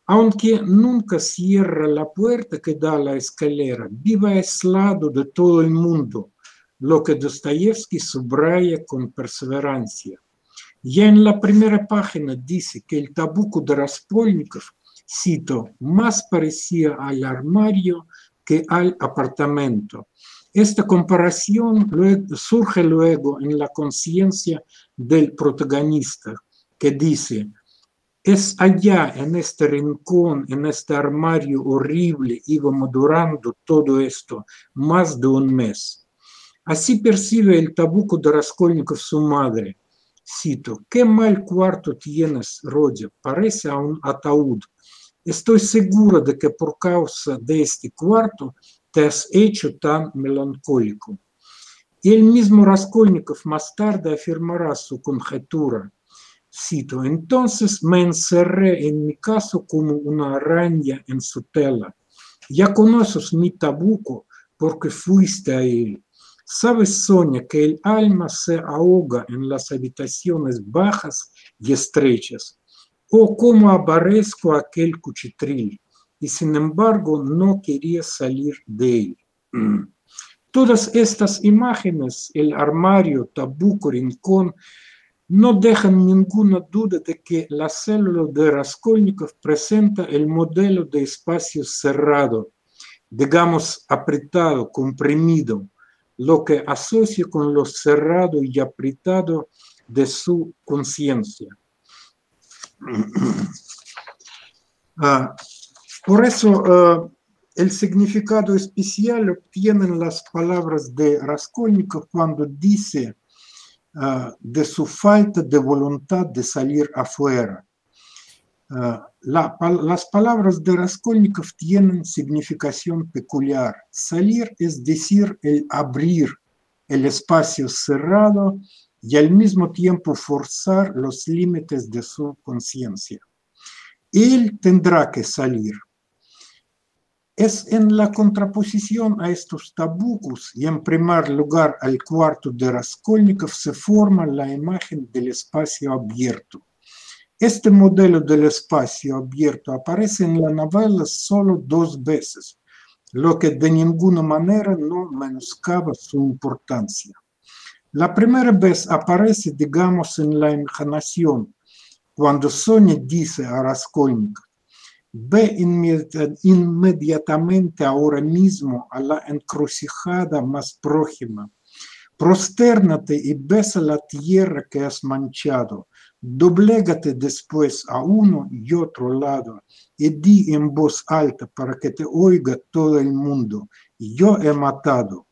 Aunque nunca cierra la puerta que da a la escalera, vive aislado de todo el mundo, lo que Dostoyevski subraya con perseverancia. Ya en la primera página dice que el tabuco de Raskolnikov, cito, más parecía al armario que al apartamento. Esta comparación surge luego en la conciencia del protagonista, que dice, es allá, en este rincón, en este armario horrible, íbamos durando todo esto más de un mes. Así percibe el tabuco de Raskolnikov su madre. Cito, ¿qué mal cuarto tienes, Rodya? Parece a un ataúd. Estoy seguro de que por causa de este cuarto te has hecho tan melancólico. Y el mismo Raskolnikov más tarde afirmará su conjetura. Cito, entonces me encerré en mi casa como una araña en su tela. Ya conoces mi tabuco porque fuiste a él. Sabes, Sonia, que el alma se ahoga en las habitaciones bajas y estrechas. O cómo aborrezco aquel cuchitril, y sin embargo no quería salir de él. Todas estas imágenes, el armario, tabuco, rincón, no dejan ninguna duda de que la célula de Raskolnikov presenta el modelo de espacio cerrado, digamos apretado, comprimido, lo que asocia con lo cerrado y apretado de su conciencia. Por eso el significado especial obtienen las palabras de Raskolnikov cuando dice de su falta de voluntad de salir afuera. Las palabras de Raskolnikov tienen significación peculiar. Salir es decir, el abrir el espacio cerrado y al mismo tiempo forzar los límites de su conciencia. Él tendrá que salir. Es en la contraposición a estos tabucos y en primer lugar al cuarto de Raskolnikov se forma la imagen del espacio abierto. Este modelo del espacio abierto aparece en la novela solo 2 veces, lo que de ninguna manera no menoscaba su importancia. La primera vez aparece, digamos, en la encarnación, cuando Sonia dice a Raskolnikov: ve inmediatamente ahora mismo a la encrucijada más próxima, prostérnate y besa la tierra que has manchado, doblégate después a uno y otro lado y di en voz alta para que te oiga todo el mundo: yo he matado.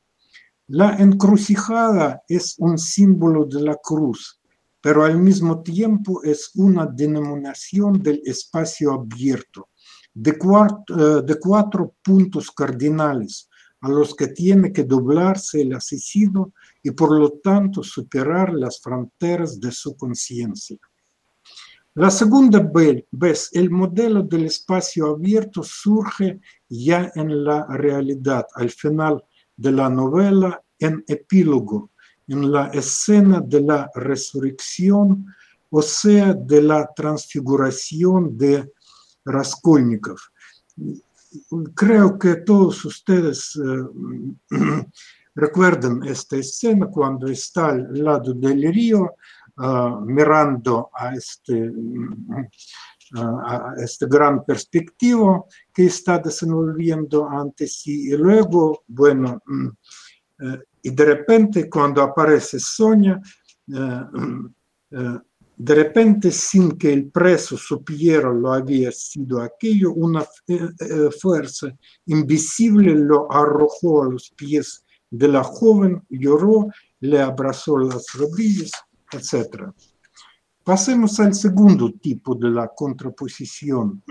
La encrucijada es un símbolo de la cruz, pero al mismo tiempo es una denominación del espacio abierto, de 4 puntos cardinales a los que tiene que doblarse el asesino y por lo tanto superar las fronteras de su conciencia. La segunda vez, el modelo del espacio abierto surge ya en la realidad, al final de la novela, en epílogo, en la escena de la resurrección, o sea, de la transfiguración de Raskolnikov. Creo que todos ustedes recuerdan esta escena cuando está al lado del río, mirando a este gran perspectivo que está desenvolviendo ante sí. Y luego, bueno, y de repente cuando aparece Sonia, de repente, sin que el preso supiera lo había sido aquello, una fuerza invisible lo arrojó a los pies de la joven, lloró, le abrazó las rodillas, etc. Pasemos al segundo tipo de la contraposición.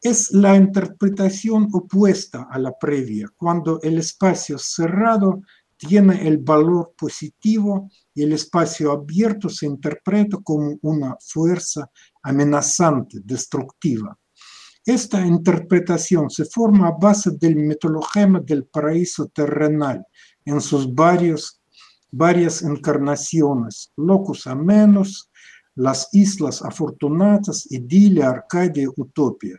Es la interpretación opuesta a la previa, cuando el espacio cerrado tiene el valor positivo y el espacio abierto se interpreta como una fuerza amenazante, destructiva. Esta interpretación se forma a base del mitologema del paraíso terrenal en sus varias encarnaciones: locus amenos, las islas afortunadas, Idilia, Arcadia, Utopía.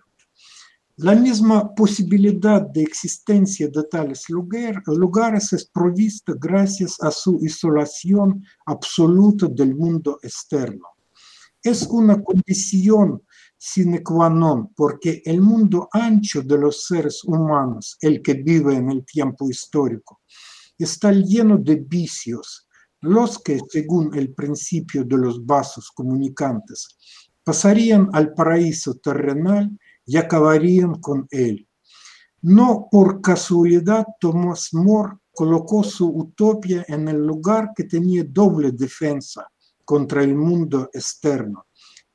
La misma posibilidad de existencia de tales lugares es provista gracias a su isolación absoluta del mundo externo. Es una condición sine qua non, porque el mundo ancho de los seres humanos, el que vive en el tiempo histórico, está lleno de vicios, los que, según el principio de los vasos comunicantes, pasarían al paraíso terrenal y acabarían con él. No por casualidad Thomas More colocó su utopía en el lugar que tenía doble defensa contra el mundo externo.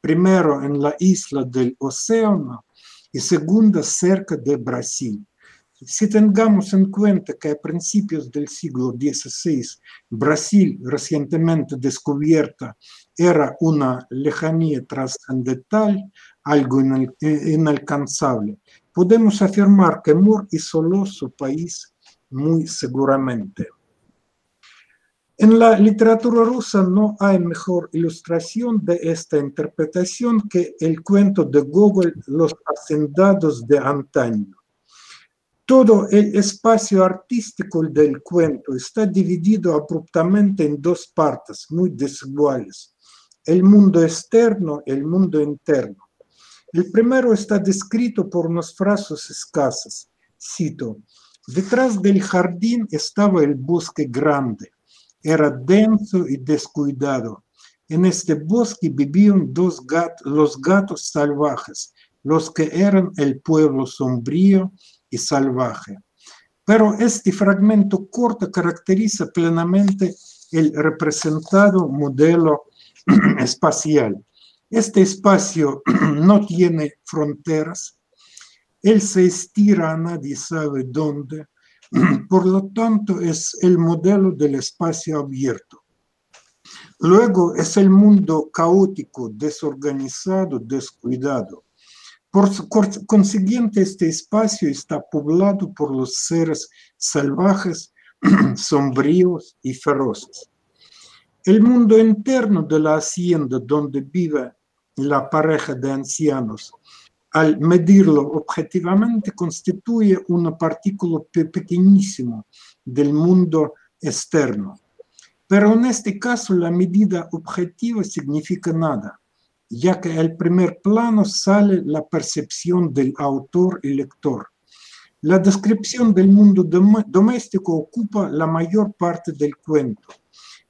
Primero en la isla del océano y segunda cerca de Brasil. Si tengamos en cuenta que a principios del siglo XVI, Brasil, recientemente descubierta, era una lejanía trascendental, algo inalcanzable, podemos afirmar que More isoló su país muy seguramente. En la literatura rusa no hay mejor ilustración de esta interpretación que el cuento de Gogol, Los hacendados de antaño. Todo el espacio artístico del cuento está dividido abruptamente en 2 partes muy desiguales: el mundo externo y el mundo interno. El primero está descrito por unas frases escasas. Cito: detrás del jardín estaba el bosque grande. Era denso y descuidado. En este bosque vivían los gatos salvajes, los que eran el pueblo sombrío y salvaje. Pero este fragmento corto caracteriza plenamente el representado modelo espacial. Este espacio no tiene fronteras, él se estira a nadie sabe dónde, por lo tanto es el modelo del espacio abierto. Luego es el mundo caótico, desorganizado, descuidado. Por consiguiente, este espacio está poblado por los seres salvajes, sombríos y feroces. El mundo interno de la hacienda donde vive la pareja de ancianos, al medirlo objetivamente, constituye una partícula pequeñísima del mundo externo. Pero en este caso la medida objetiva significa nada, ya que al primer plano sale la percepción del autor y lector. La descripción del mundo doméstico ocupa la mayor parte del cuento.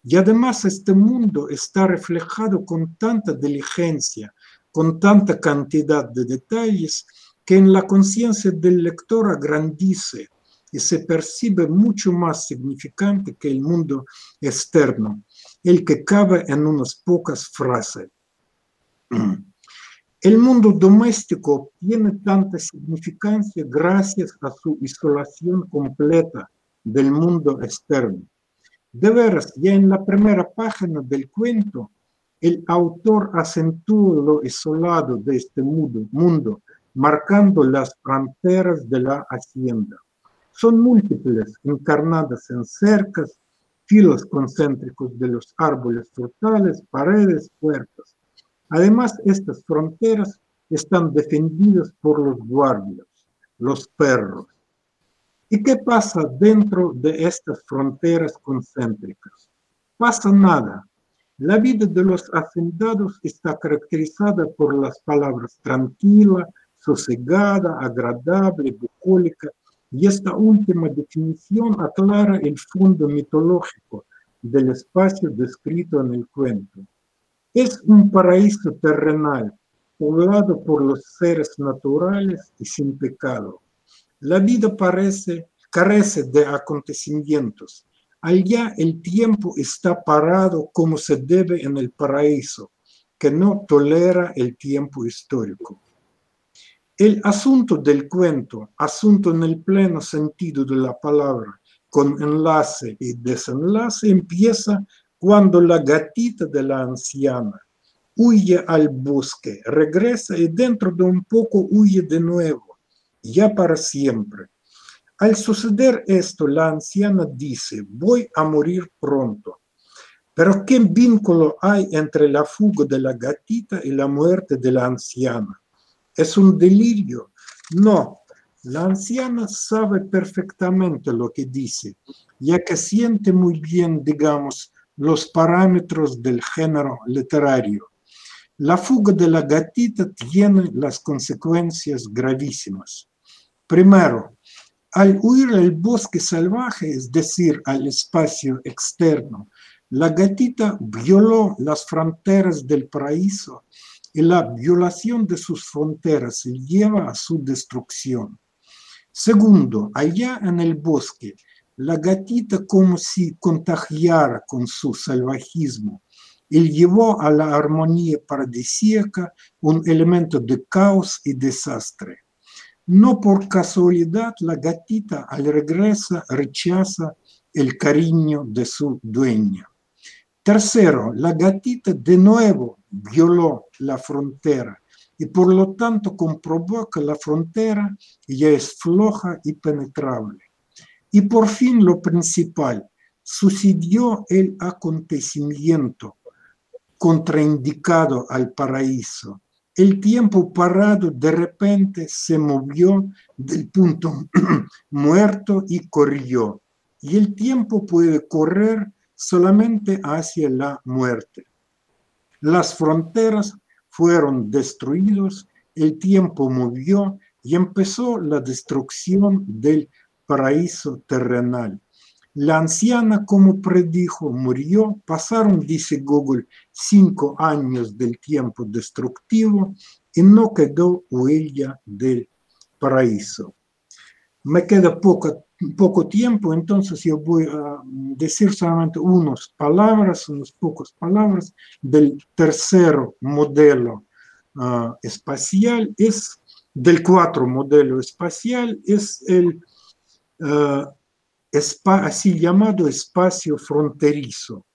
Y además este mundo está reflejado con tanta diligencia, con tanta cantidad de detalles, que en la conciencia del lector agrandice y se percibe mucho más significante que el mundo externo, el que cabe en unas pocas frases. El mundo doméstico tiene tanta significancia gracias a su isolación completa del mundo externo. De veras, ya en la primera página del cuento, el autor acentúa lo isolado de este mundo, marcando las fronteras de la hacienda. Son múltiples, encarnadas en cercas, filos concéntricos de los árboles frutales, paredes, puertas. Además, estas fronteras están defendidas por los guardias, los perros. ¿Y qué pasa dentro de estas fronteras concéntricas? Pasa nada. La vida de los hacendados está caracterizada por las palabras tranquila, sosegada, agradable, bucólica, y esta última definición aclara el fondo mitológico del espacio descrito en el cuento. Es un paraíso terrenal, poblado por los seres naturales y sin pecado. La vida carece de acontecimientos. Allá el tiempo está parado como se debe en el paraíso, que no tolera el tiempo histórico. El asunto del cuento, asunto en el pleno sentido de la palabra, con enlace y desenlace, empieza cuando la gatita de la anciana huye al bosque, regresa y dentro de un poco huye de nuevo, ya para siempre. Al suceder esto, la anciana dice, voy a morir pronto. Pero ¿qué vínculo hay entre la fuga de la gatita y la muerte de la anciana? ¿Es un delirio? No, la anciana sabe perfectamente lo que dice, ya que siente muy bien, digamos, los parámetros del género literario. La fuga de la gatita tiene las consecuencias gravísimas. Primero, al huir al bosque salvaje, es decir, al espacio externo, la gatita violó las fronteras del paraíso y la violación de sus fronteras lleva a su destrucción. Segundo, allá en el bosque, la gatita como si contagiara con su salvajismo y llevó a la armonía paradisíaca un elemento de caos y desastre. No por casualidad la gatita al regreso rechaza el cariño de su dueña. Tercero, la gatita de nuevo violó la frontera y por lo tanto comprobó que la frontera ya es floja y penetrable. Y por fin lo principal, sucedió el acontecimiento contraindicado al paraíso. El tiempo parado de repente se movió del punto muerto y corrió. Y el tiempo puede correr solamente hacia la muerte. Las fronteras fueron destruidas, el tiempo movió y empezó la destrucción del paraíso terrenal. La anciana, como predijo, murió. Pasaron, dice Gogol, 5 años del tiempo destructivo y no quedó huella del paraíso. Me queda poco tiempo, entonces yo voy a decir solamente unas pocas palabras del tercer modelo espacial, es del 4 modelo espacial, es el así llamado espacio fronterizo.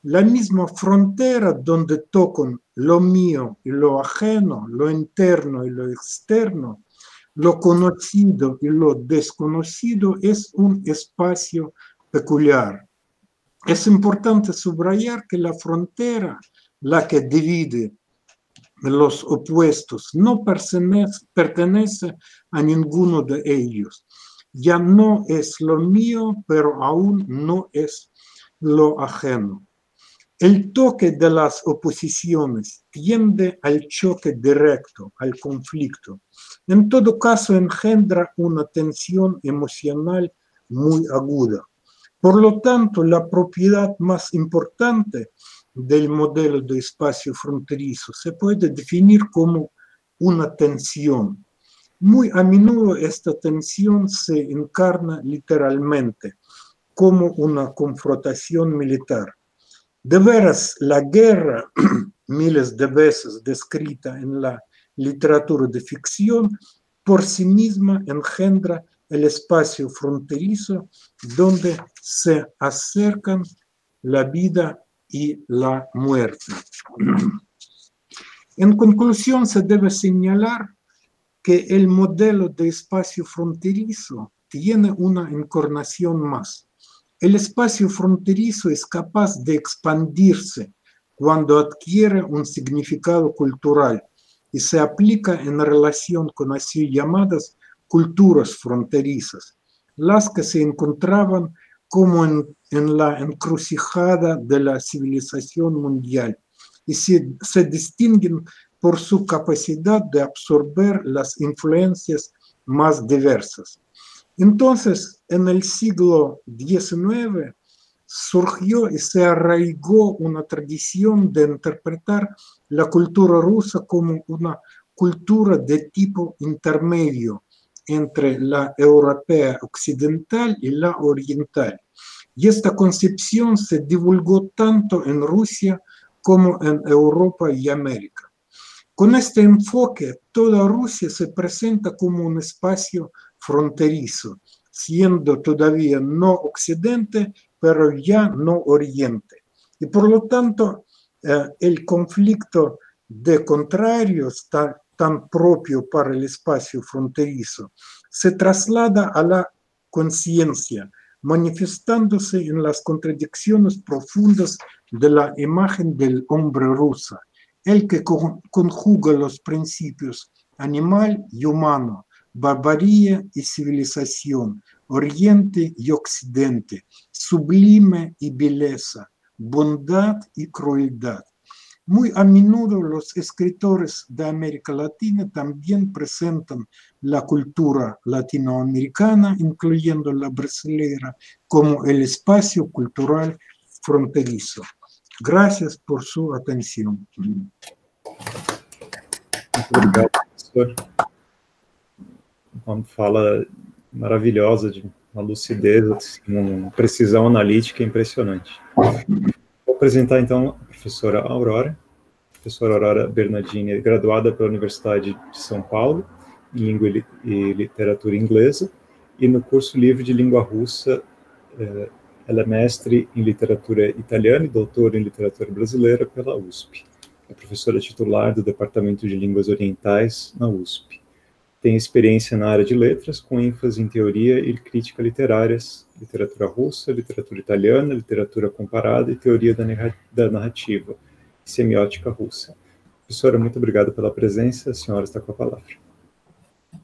La misma frontera donde tocan lo mío y lo ajeno, lo interno y lo externo, lo conocido y lo desconocido, es un espacio peculiar. Es importante subrayar que la frontera, la que divide los opuestos, no pertenece a ninguno de ellos. Ya no es lo mío, pero aún no es lo ajeno. El toque de las oposiciones tiende al choque directo, al conflicto. En todo caso, engendra una tensión emocional muy aguda. Por lo tanto, la propiedad más importante del modelo de espacio fronterizo se puede definir como una tensión. Muy a menudo esta tensión se encarna literalmente como una confrontación militar. De veras, la guerra, miles de veces descrita en la literatura de ficción, por sí misma engendra el espacio fronterizo donde se acercan la vida y la muerte. En conclusión, se debe señalar que el modelo de espacio fronterizo tiene una encarnación más. El espacio fronterizo es capaz de expandirse cuando adquiere un significado cultural y se aplica en relación con así llamadas culturas fronterizas, las que se encontraban como en la encrucijada de la civilización mundial y se distinguen por su capacidad de absorber las influencias más diversas. Entonces, en el siglo XIX surgió y se arraigó una tradición de interpretar la cultura rusa como una cultura de tipo intermedio entre la europea occidental y la oriental. Y esta concepción se divulgó tanto en Rusia como en Europa y América. Con este enfoque, toda Rusia se presenta como un espacio fronterizo, siendo todavía no occidente, pero ya no oriente. Y por lo tanto, el conflicto de contrarios tan propio para el espacio fronterizo se traslada a la conciencia, manifestándose en las contradicciones profundas de la imagen del hombre ruso, el que conjuga los principios animal y humano, barbarie y civilización, oriente y occidente, sublime y belleza, bondad y crueldad. Muy a menudo los escritores de América Latina también presentan la cultura latinoamericana, incluyendo la brasileña, como el espacio cultural fronterizo. Gracias por su atenção. Muito obrigado, professor. Uma fala maravilhosa, de uma lucidez, uma precisão analítica impressionante. Vou apresentar, então, a professora Aurora. A professora Aurora Bernardini é graduada pela Universidade de São Paulo, em Língua e Literatura Inglesa, e no curso livre de Língua Russa, ela é mestre em literatura italiana e doutora em literatura brasileira pela USP. É professora titular do Departamento de Línguas Orientais na USP. Tem experiência na área de letras, com ênfase em teoria e crítica literárias, literatura russa, literatura italiana, literatura comparada e teoria da narrativa, e semiótica russa. Professora, muito obrigado pela presença. A senhora está com a palavra.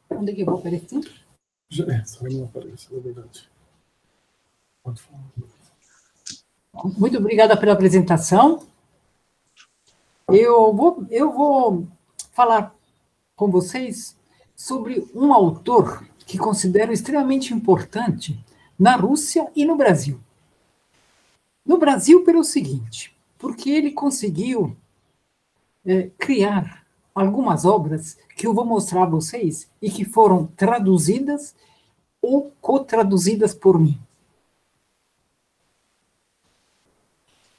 Onde é que eu vou aparecer? Só não aparece, na verdade. Muito obrigada pela apresentação. Eu vou falar com vocês sobre um autor que considero extremamente importante na Rússia e no Brasil. No Brasil, pelo seguinte, porque ele conseguiu criar algumas obras que eu vou mostrar a vocês e que foram traduzidas ou co-traduzidas por mim.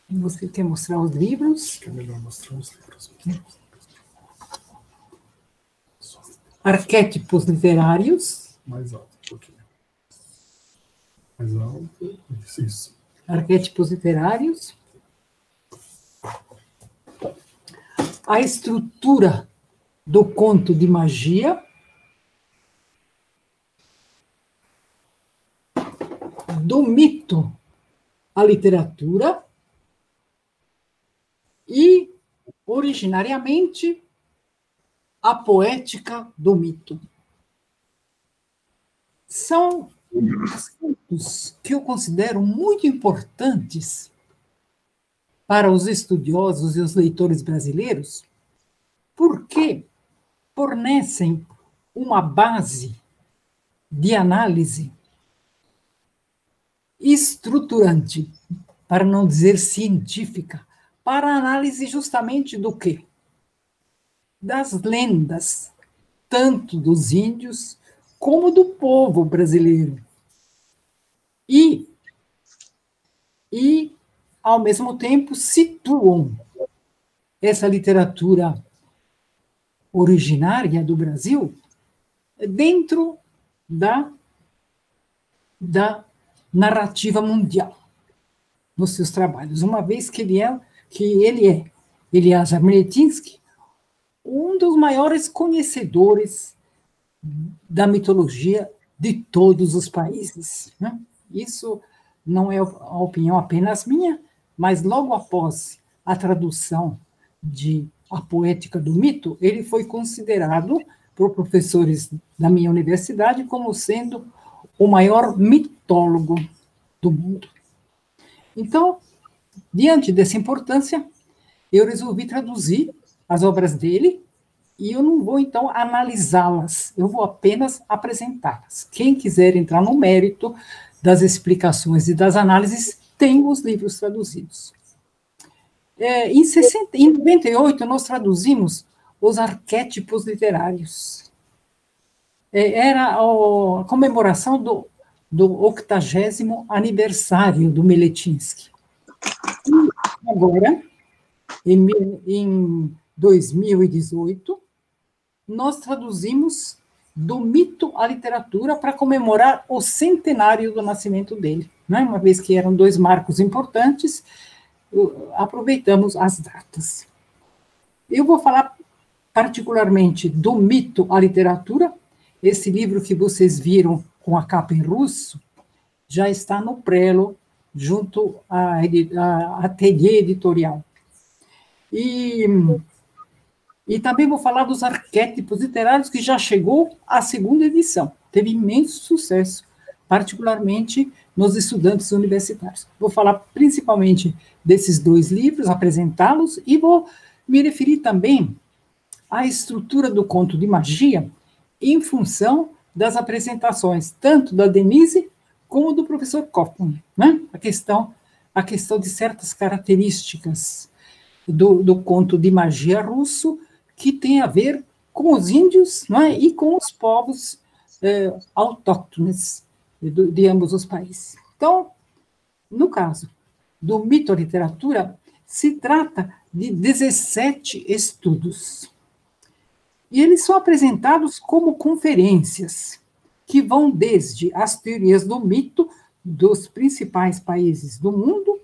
Você quer mostrar os livros? Acho que é melhor mostrar os livros. Arquétipos literários. Mais alto um pouquinho. Mais alto. Isso. Arquétipos literários. A estrutura do conto de magia. Do mito à literatura. E, originariamente, a poética do mito. São assuntos que eu considero muito importantes para os estudiosos e os leitores brasileiros, porque fornecem uma base de análise estruturante, para não dizer científica, para a análise justamente do quê? Das lendas, tanto dos índios como do povo brasileiro. E ao mesmo tempo, situam essa literatura originária do Brasil dentro da narrativa mundial nos seus trabalhos, uma vez que ele é Elias Chmeletinsky, um dos maiores conhecedores da mitologia de todos os países, né? Isso não é a opinião apenas minha, mas logo após a tradução de A Poética do Mito, ele foi considerado por professores da minha universidade como sendo o maior mitólogo do mundo. Então, diante dessa importância, eu resolvi traduzir as obras dele e eu não vou, então, analisá-las, eu vou apenas apresentá-las. Quem quiser entrar no mérito das explicações e das análises, tem os livros traduzidos. Em 98, nós traduzimos os arquétipos literários. Era a comemoração do 80º aniversário do Chmeletinsky. E agora, em 2018, nós traduzimos do mito à literatura para comemorar o centenário do nascimento dele, né? Uma vez que eram 2 marcos importantes, aproveitamos as datas. Eu vou falar particularmente do mito à literatura. Esse livro que vocês viram com a capa em russo já está no prelo, junto à Ateliê Editorial. E também vou falar dos arquétipos literários, que já chegou à 2ª edição. Teve imenso sucesso, particularmente nos estudantes universitários. Vou falar principalmente desses 2 livros, apresentá-los, e vou me referir também à estrutura do conto de magia em função das apresentações, tanto da Denise como do professor Kaufmann, né? A questão de certas características do conto de magia russo, que tem a ver com os índios, não é? E com os povos autóctones de ambos os países. Então, no caso do mito à literatura, se trata de 17 estudos. E eles são apresentados como conferências, que vão desde as teorias do mito dos principais países do mundo,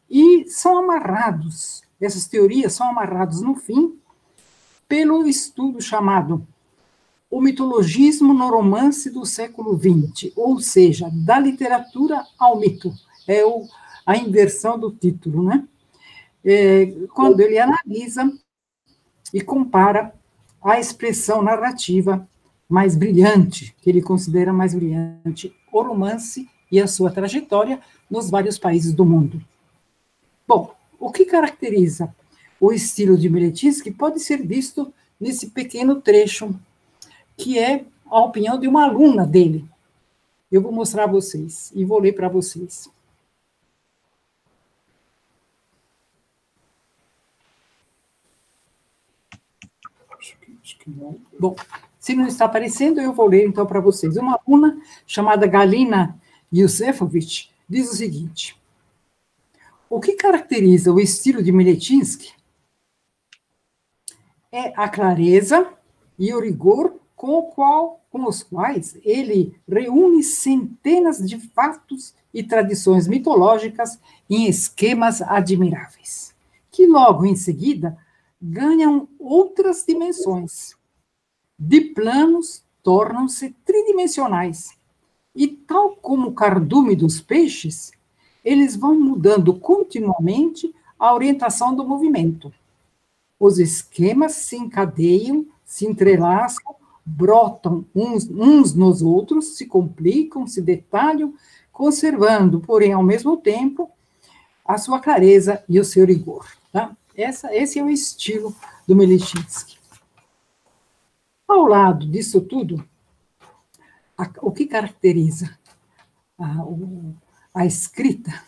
e são amarrados, essas teorias são amarradas no fim, pelo estudo chamado O Mitologismo no Romance do século XX, ou seja, da literatura ao mito. É a inversão do título, né? Quando ele analisa e compara a expressão narrativa mais brilhante, que ele considera mais brilhante, o romance e a sua trajetória nos vários países do mundo. Bom, o que caracteriza o estilo de Chmeletinsky pode ser visto nesse pequeno trecho, que é a opinião de uma aluna dele, Eu vou mostrar a vocês e vou ler para vocês. Acho que não. Bom, se não está aparecendo, eu vou ler então para vocês. Uma aluna chamada Galina Yusefovich diz o seguinte: o que caracteriza o estilo de Miletinsky é a clareza e o rigor com os quais ele reúne centenas de fatos e tradições mitológicas em esquemas admiráveis, que logo em seguida ganham outras dimensões. De planos, tornam-se tridimensionais. E tal como o cardume dos peixes, eles vão mudando continuamente a orientação do movimento. Os esquemas se encadeiam, se entrelaçam, brotam uns nos outros, se complicam, se detalham, conservando, porém, ao mesmo tempo, a sua clareza e o seu rigor. Tá? Esse é o estilo do Miletinsky. Ao lado disso tudo, o que caracteriza a escrita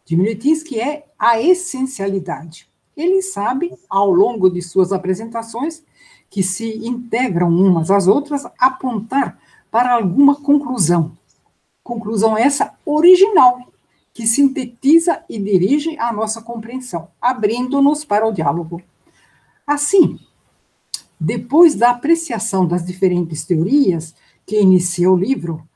de Miletinsky é a essencialidade. Ele sabe, ao longo de suas apresentações, que se integram umas às outras, apontar para alguma conclusão. Conclusão essa original, que sintetiza e dirige a nossa compreensão, abrindo-nos para o diálogo. Assim, depois da apreciação das diferentes teorias que inicia o livro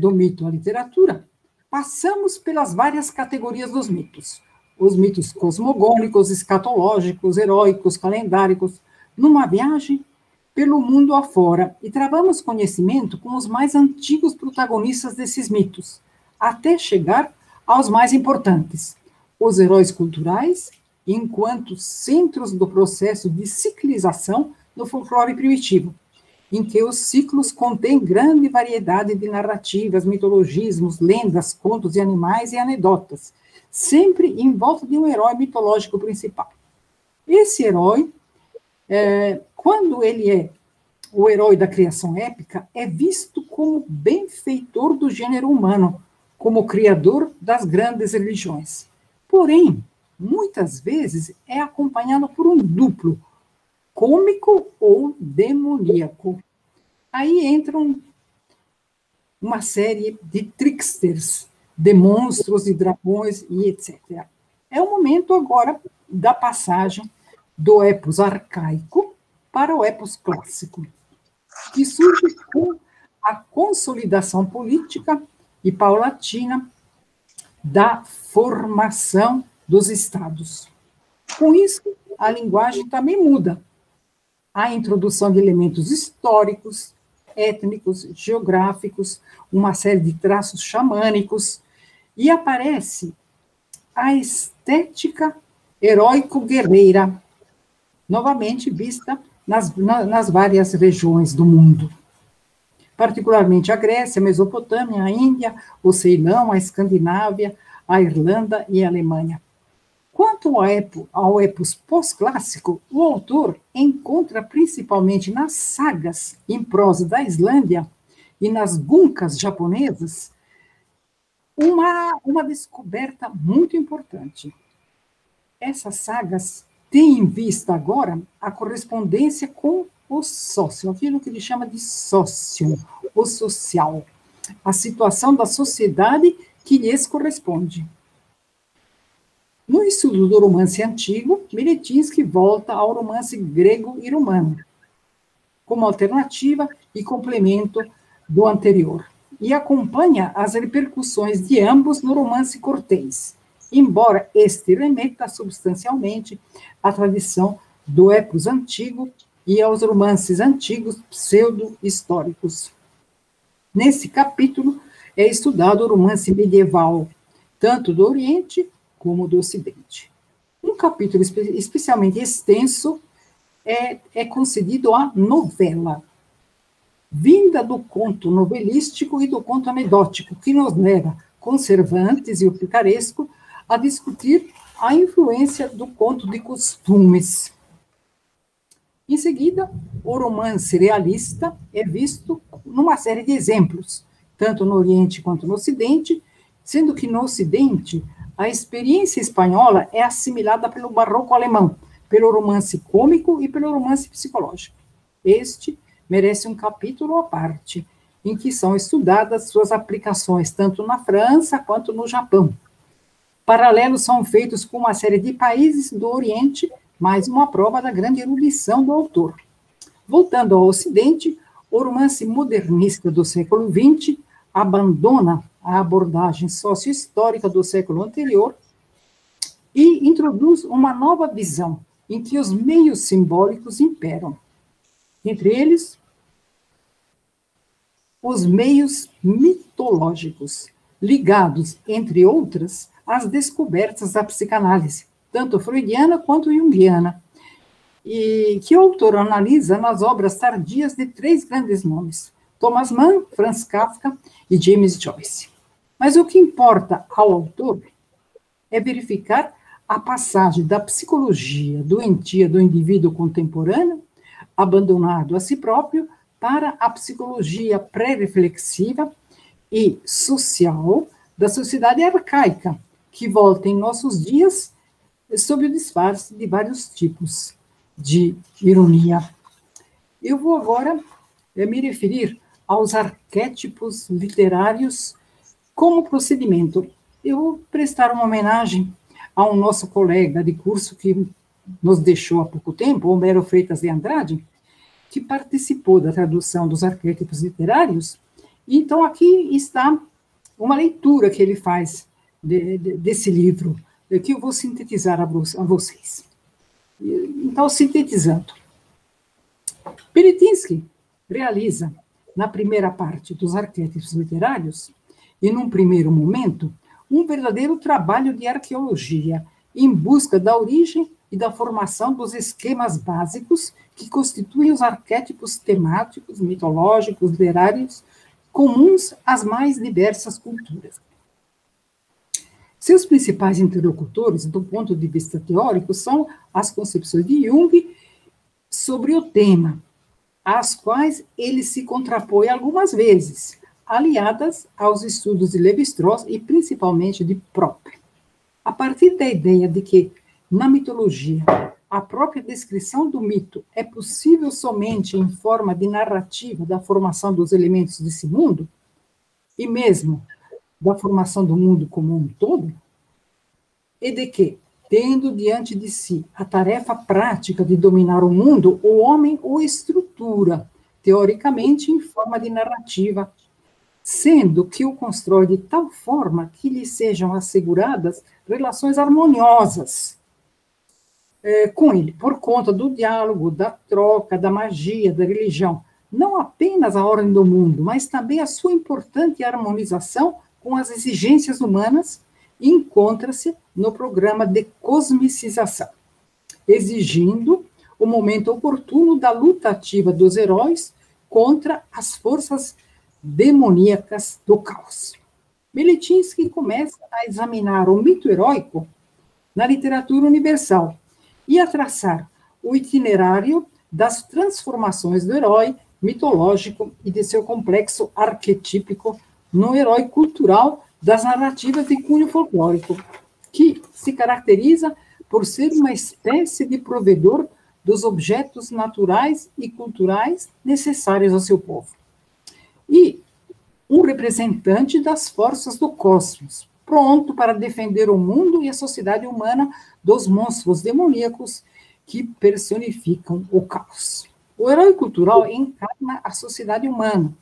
do mito à literatura, passamos pelas várias categorias dos mitos. Os mitos cosmogônicos, escatológicos, heróicos, calendáricos, numa viagem pelo mundo afora, e travamos conhecimento com os mais antigos protagonistas desses mitos, até chegar aos mais importantes, os heróis culturais, enquanto centros do processo de ciclização no folclore primitivo, em que os ciclos contêm grande variedade de narrativas, mitologismos, lendas, contos de animais e anedotas, sempre em volta de um herói mitológico principal. Esse herói, quando ele é o herói da criação épica, é visto como benfeitor do gênero humano, como criador das grandes religiões. Porém, muitas vezes é acompanhado por um duplo, cômico ou demoníaco. Aí entram uma série de tricksters, de monstros e dragões e etc. É o momento agora da passagem do epos arcaico para o epos clássico, que surge com a consolidação política e paulatina da formação dos estados. Com isso, a linguagem também muda. A introdução de elementos históricos, étnicos, geográficos, uma série de traços xamânicos, e aparece a estética heróico-guerreira, novamente vista nas várias regiões do mundo, particularmente a Grécia, a Mesopotâmia, a Índia, o Ceilão, a Escandinávia, a Irlanda e a Alemanha. Quanto ao epos pós-clássico, o autor encontra principalmente nas sagas em prosa da Islândia e nas gunkas japonesas uma descoberta muito importante. Essas sagas têm em vista agora a correspondência com o sócio, aquilo que ele chama de sócio, o social, a situação da sociedade que lhes corresponde. No estudo do romance antigo, Miletinsky volta ao romance grego e romano, como alternativa e complemento do anterior, e acompanha as repercussões de ambos no romance cortês, embora este remeta substancialmente à tradição do epos antigo e aos romances antigos pseudo-históricos. Nesse capítulo é estudado o romance medieval, tanto do Oriente como do Ocidente. Um capítulo especialmente extenso é concedido à novela, vinda do conto novelístico e do conto anedótico, que nos leva, com Cervantes e o picaresco, a discutir a influência do conto de costumes. Em seguida, o romance realista é visto numa série de exemplos, tanto no Oriente quanto no Ocidente, sendo que no Ocidente a experiência espanhola é assimilada pelo barroco alemão, pelo romance cômico e pelo romance psicológico. Este merece um capítulo à parte, em que são estudadas suas aplicações tanto na França quanto no Japão. Paralelos são feitos com uma série de países do Oriente, mais uma prova da grande erudição do autor. Voltando ao Ocidente, o romance modernista do século XX abandona a abordagem sócio-histórica do século anterior e introduz uma nova visão, em que os meios simbólicos imperam. Entre eles, os meios mitológicos, ligados, entre outras, às descobertas da psicanálise, tanto freudiana quanto junguiana, e que o autor analisa nas obras tardias de 3 grandes nomes, Thomas Mann, Franz Kafka e James Joyce. Mas o que importa ao autor é verificar a passagem da psicologia doentia do indivíduo contemporâneo, abandonado a si próprio, para a psicologia pré-reflexiva e social da sociedade arcaica, que volta em nossos dias sob o disfarce de vários tipos de ironia. Eu vou agora me referir aos arquétipos literários como procedimento. Eu vou prestar uma homenagem a um nosso colega de curso que nos deixou há pouco tempo, Homero Freitas de Andrade, que participou da tradução dos arquétipos literários. E então aqui está uma leitura que ele faz desse livro, que eu vou sintetizar a vocês. Então, sintetizando, Peletinsky realiza, na primeira parte dos arquétipos literários, e num primeiro momento, um verdadeiro trabalho de arqueologia, em busca da origem e da formação dos esquemas básicos que constituem os arquétipos temáticos, mitológicos, literários, comuns às mais diversas culturas. Seus principais interlocutores, do ponto de vista teórico, são as concepções de Jung sobre o tema, às quais ele se contrapõe algumas vezes, aliadas aos estudos de Lévi-Strauss e principalmente de Propp. A partir da ideia de que, na mitologia, a própria descrição do mito é possível somente em forma de narrativa da formação dos elementos desse mundo, e mesmo da formação do mundo como um todo, e de que, tendo diante de si a tarefa prática de dominar o mundo, o homem o estrutura, teoricamente, em forma de narrativa, sendo que o constrói de tal forma que lhe sejam asseguradas relações harmoniosas com ele, por conta do diálogo, da troca, da magia, da religião, não apenas a ordem do mundo, mas também a sua importante harmonização com as exigências humanas, encontra-se no programa de cosmicização, exigindo o momento oportuno da luta ativa dos heróis contra as forças demoníacas do caos. Peletinsky começa a examinar o mito heróico na literatura universal e a traçar o itinerário das transformações do herói mitológico e de seu complexo arquetípico no herói cultural das narrativas de cunho folclórico, que se caracteriza por ser uma espécie de provedor dos objetos naturais e culturais necessários ao seu povo. E um representante das forças do cosmos, pronto para defender o mundo e a sociedade humana dos monstros demoníacos que personificam o caos. O herói cultural encarna a sociedade humana,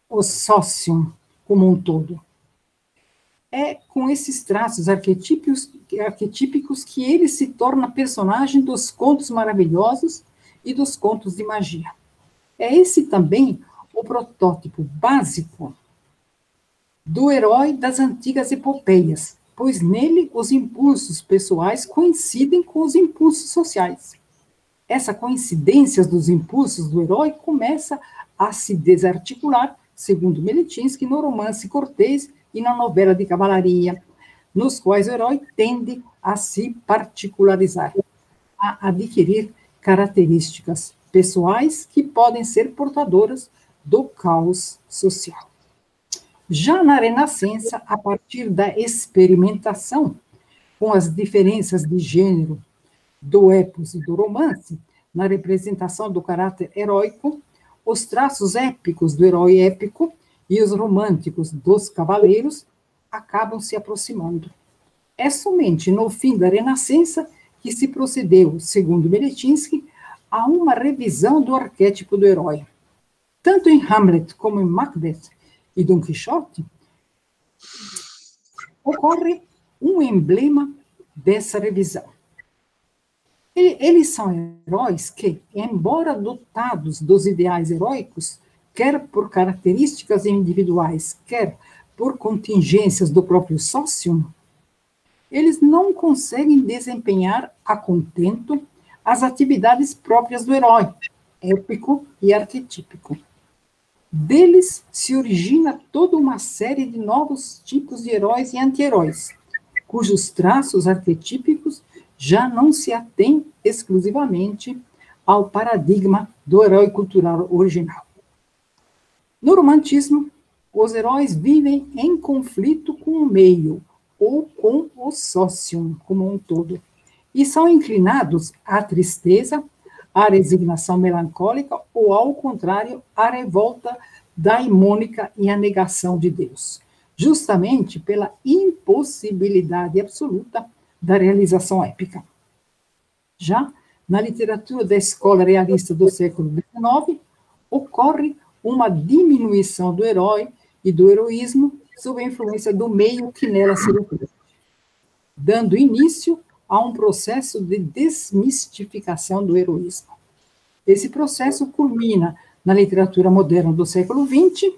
o socium como um todo. É com esses traços arquetípicos que ele se torna personagem dos contos maravilhosos e dos contos de magia. É esse também o protótipo básico do herói das antigas epopeias, pois nele os impulsos pessoais coincidem com os impulsos sociais. Essa coincidência dos impulsos do herói começa a se desarticular, segundo Peletinsky, no romance Cortês e na novela de cavalaria, nos quais o herói tende a se particularizar, a adquirir características pessoais que podem ser portadoras do caos social. Já na Renascença, a partir da experimentação com as diferenças de gênero do epos e do romance, na representação do caráter heróico, os traços épicos do herói épico e os românticos dos cavaleiros acabam se aproximando. É somente no fim da Renascença que se procedeu, segundo Meletinsky, a uma revisão do arquétipo do herói. Tanto em Hamlet como em Macbeth e Dom Quixote, ocorre um emblema dessa revisão. Eles são heróis que, embora dotados dos ideais heróicos, quer por características individuais, quer por contingências do próprio socium, eles não conseguem desempenhar a contento as atividades próprias do herói, épico e arquetípico. Deles se origina toda uma série de novos tipos de heróis e anti-heróis, cujos traços arquetípicos já não se atêm exclusivamente ao paradigma do herói cultural original. No romantismo, os heróis vivem em conflito com o meio, ou com o socium como um todo, e são inclinados à tristeza, à resignação melancólica, ou, ao contrário, à revolta daimônica e à negação de Deus, justamente pela impossibilidade absoluta da realização épica. Já na literatura da escola realista do século XIX, ocorre uma diminuição do herói e do heroísmo sob a influência do meio que nela se representa, dando início a um processo de desmistificação do heroísmo. Esse processo culmina na literatura moderna do século XX,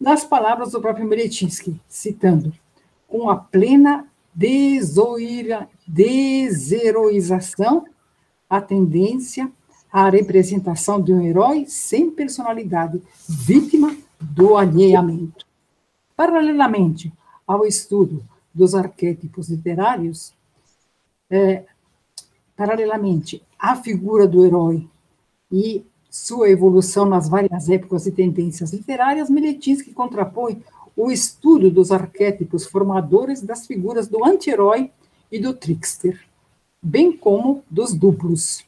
nas palavras do próprio Meletinsky, citando, com a plena desheroização, a tendência à representação de um herói sem personalidade, vítima do alheamento. Paralelamente ao estudo dos arquétipos literários, paralelamente à figura do herói e sua evolução nas várias épocas e tendências literárias, Meletinsky contrapõe o estudo dos arquétipos formadores das figuras do anti-herói e do trickster, bem como dos duplos.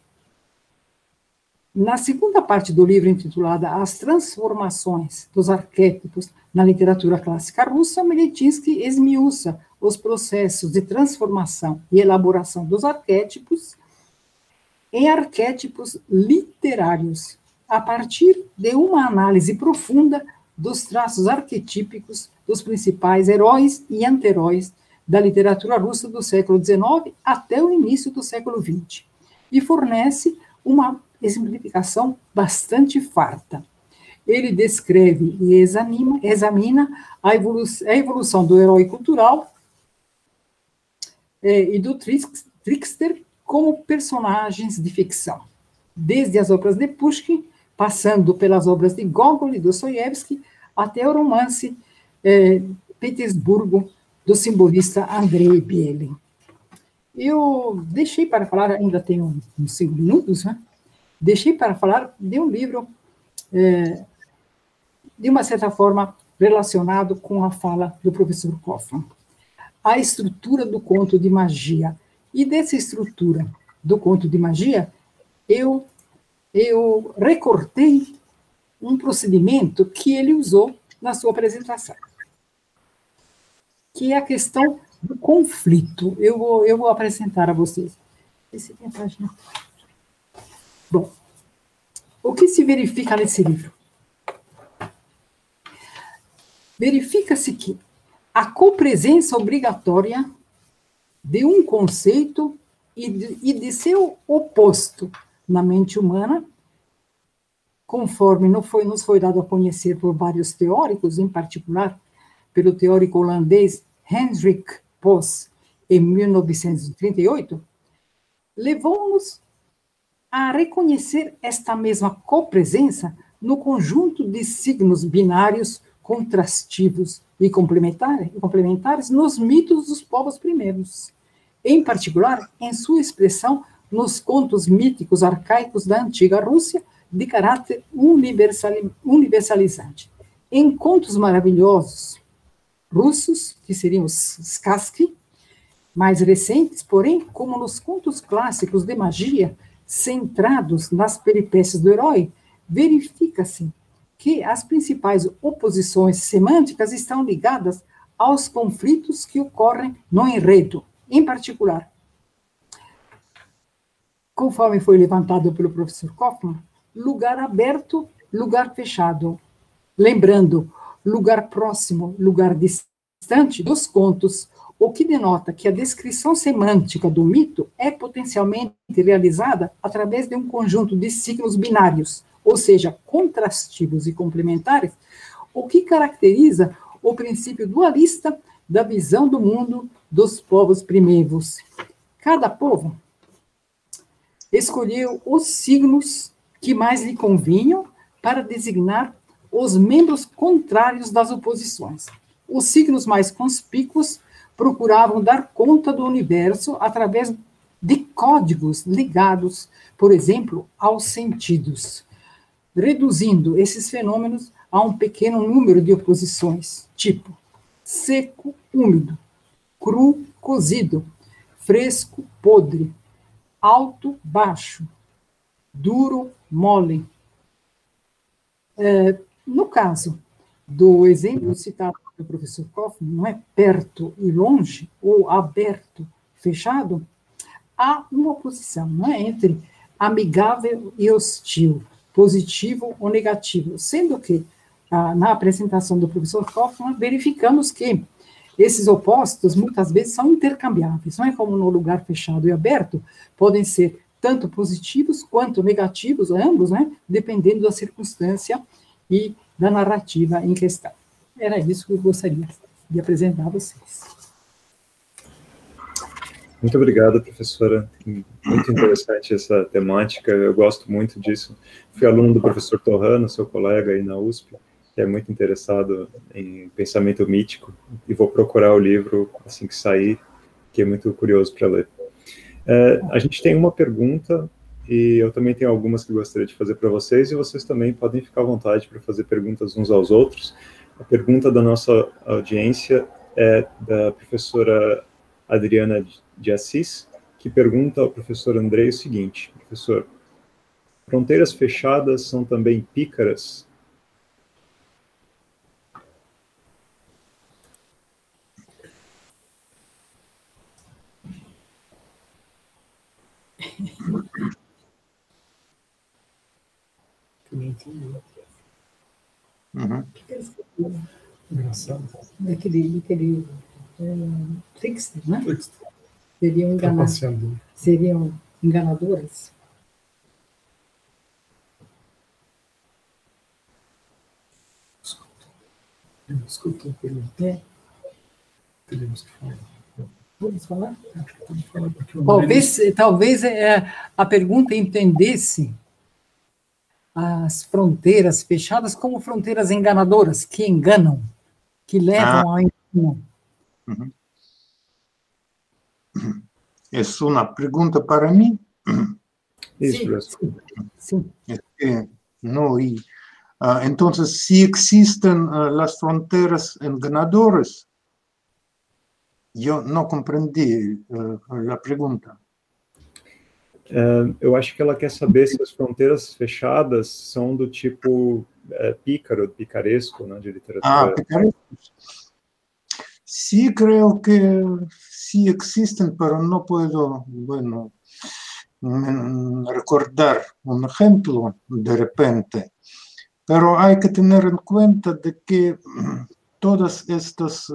Na segunda parte do livro, intitulada As Transformações dos Arquétipos na Literatura Clássica Russa, Meletinsky esmiuça os processos de transformação e elaboração dos arquétipos em arquétipos literários, a partir de uma análise profunda dos traços arquetípicos dos principais heróis e anti-heróis da literatura russa do século XIX até o início do século XX, e fornece uma exemplificação bastante farta. Ele descreve e examina a evolução do herói cultural e do trickster como personagens de ficção, desde as obras de Pushkin, passando pelas obras de Gogol e Dostoiévski, até o romance Petersburgo, do simbolista Andrei Bielin. Eu deixei para falar, ainda tenho uns 5 minutos, né? Deixei para falar de um livro, de uma certa forma, relacionado com a fala do professor Kaufmann. A estrutura do conto de magia. E dessa estrutura do conto de magia, eu recortei um procedimento que ele usou na sua apresentação, que é a questão do conflito. Eu vou apresentar a vocês. Esse tem a página. Bom, o que se verifica nesse livro? Verifica-se que a copresença obrigatória de um conceito e de seu oposto na mente humana, conforme nos foi dado a conhecer por vários teóricos, em particular pelo teórico holandês Hendrik Poss, em 1938, levou-nos a reconhecer esta mesma copresença no conjunto de signos binários contrastivos e complementares nos mitos dos povos primeiros, em particular em sua expressão nos contos míticos arcaicos da antiga Rússia, de caráter universalizante. Em contos maravilhosos russos, que seriam os сказки, mais recentes, porém, como nos contos clássicos de magia, centrados nas peripécias do herói, verifica-se que as principais oposições semânticas estão ligadas aos conflitos que ocorrem no enredo, em particular. Conforme foi levantado pelo professor Kaufmann, lugar aberto, lugar fechado. Lembrando, lugar próximo, lugar distante dos contos, o que denota que a descrição semântica do mito é potencialmente realizada através de um conjunto de signos binários, ou seja, contrastivos e complementares, o que caracteriza o princípio dualista da visão do mundo dos povos primeiros. Cada povo escolheu os signos que mais lhe convinham para designar os membros contrários das oposições. Os signos mais conspícuos procuravam dar conta do universo através de códigos ligados, por exemplo, aos sentidos, reduzindo esses fenômenos a um pequeno número de oposições, tipo seco, úmido, cru, cozido, fresco, podre, alto, baixo, duro, mole. No caso do exemplo citado pelo professor Kaufmann, não é perto e longe, ou aberto, fechado, há uma oposição, não é, entre amigável e hostil, positivo ou negativo, sendo que, na apresentação do professor Kaufmann, verificamos que esses opostos, muitas vezes, são intercambiáveis, não é como no lugar fechado e aberto, podem ser tanto positivos quanto negativos, ambos, né, dependendo da circunstância e da narrativa em questão. Era isso que eu gostaria de apresentar a vocês. Muito obrigado, professora. Muito interessante essa temática, eu gosto muito disso. Fui aluno do professor Torrano, seu colega aí na USP, que é muito interessado em pensamento mítico, e vou procurar o livro assim que sair, que é muito curioso para ler. A gente tem uma pergunta, e eu também tenho algumas que gostaria de fazer para vocês, e vocês também podem ficar à vontade para fazer perguntas uns aos outros. A pergunta da nossa audiência é da professora Adriana de Assis, que pergunta ao professor Andrei o seguinte: professor, fronteiras fechadas são também pícaras? Engraçado. Daquele trickster, né? Trickster. Seriam enganadoras. Escuta a pergunta. Teríamos que falar. Vamos falar? Vamos falar porque Talvez a pergunta entendesse as fronteiras fechadas como fronteiras enganadoras, que enganam, que levam ao engano. É uma pergunta para mim? Isso, sim. No, entonces, si existen las fronteras enganadoras, eu não compreendi a pergunta. Eu acho que ela quer saber se as fronteiras fechadas são do tipo pícaro, picaresco, né, de literatura. Picaresco. Sí, creo que sí existen, pero no puedo, recordar un ejemplo de repente. Pero hay que tener en cuenta de que todas estas,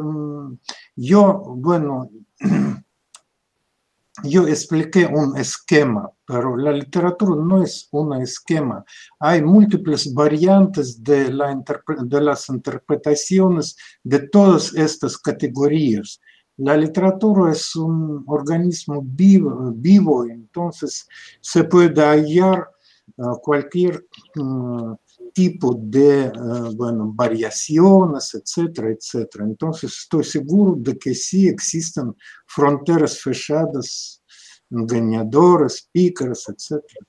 yo expliqué un esquema, pero la literatura no es un esquema. Hay múltiples variantes de las interpretaciones de todas estas categorías. La literatura es un organismo vivo, entonces se puede hallar cualquier tipo de variaciones, etcétera, etcétera. Entonces estoy seguro de que sí existen fronteras fechadas, engañadoras, pícaras, etcétera.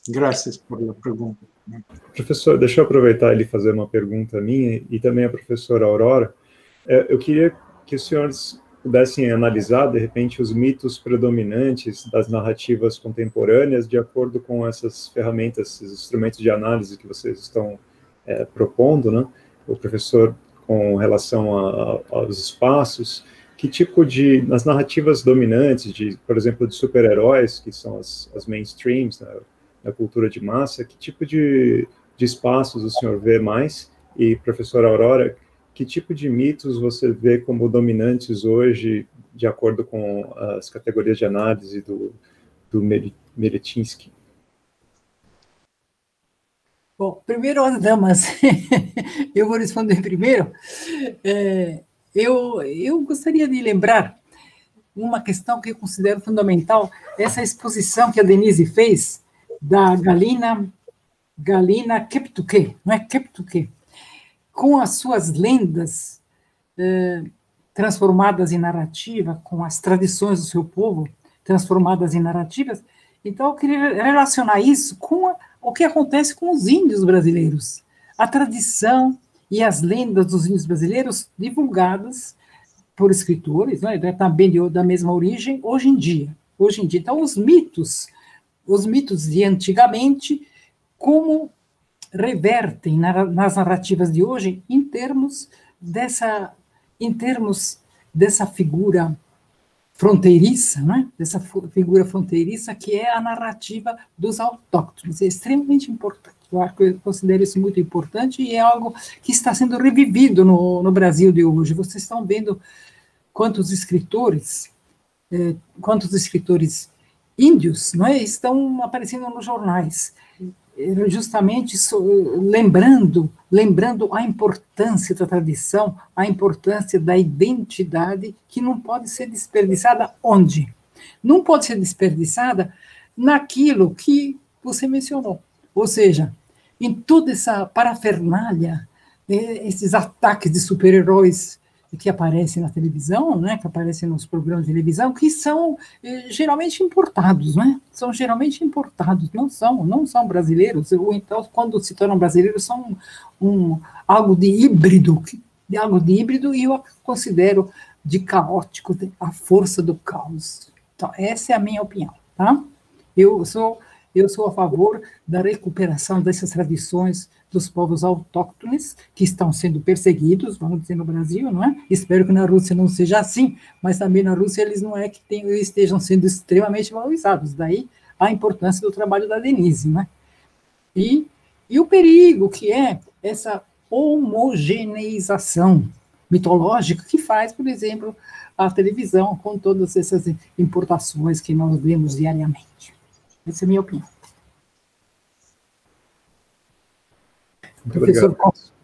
Gracias por la pregunta. Professor, deixa eu aproveitar e fazer uma pergunta minha e também a professora Aurora. Eu queria que os senhores pudessem analisar, de repente, os mitos predominantes das narrativas contemporâneas de acordo com essas ferramentas, esses instrumentos de análise que vocês estão propondo, né? O professor, com relação aos espaços, que tipo de, nas narrativas dominantes, por exemplo, de super-heróis, que são as mainstreams, na cultura de massa, que tipo de espaços o senhor vê mais? E, professora Aurora, que tipo de mitos você vê como dominantes hoje, de acordo com as categorias de análise do Meletinsky? Bom, primeiro as damas. Eu vou responder primeiro. Eu gostaria de lembrar uma questão que eu considero fundamental, essa exposição que a Denise fez da Galina Keptuke, não é Keptuke, com as suas lendas transformadas em narrativa, com as tradições do seu povo transformadas em narrativas. Então, eu queria relacionar isso com o que acontece com os índios brasileiros. A tradição e as lendas dos índios brasileiros divulgadas por escritores, né, também da mesma origem, hoje em dia. Então, os mitos de antigamente, como revertem nas narrativas de hoje em termos dessa figura fronteiriça, né? Dessa figura fronteiriça que é a narrativa dos autóctones. É extremamente importante. Eu considero isso muito importante e é algo que está sendo revivido no Brasil de hoje. Vocês estão vendo quantos escritores índios, não é, estão aparecendo nos jornais, justamente lembrando a importância da tradição, a importância da identidade, que não pode ser desperdiçada onde? Não pode ser desperdiçada naquilo que você mencionou, ou seja, em toda essa parafernália, esses ataques de super-heróis que aparecem na televisão, né, que aparecem nos programas de televisão, que são geralmente importados, né? São geralmente importados, não são brasileiros, ou então, quando se tornam brasileiros, são algo de híbrido, e eu considero de caótico, a força do caos. Então, essa é a minha opinião, tá? Eu sou a favor da recuperação dessas tradições dos povos autóctones, que estão sendo perseguidos, vamos dizer, no Brasil, não é? Espero que na Rússia não seja assim, mas também na Rússia eles não é que estejam sendo extremamente valorizados. Daí a importância do trabalho da Denise, né? E o perigo que é essa homogeneização mitológica que faz, por exemplo, a televisão com todas essas importações que nós vemos diariamente. Essa é a minha opinião. Muito Professor,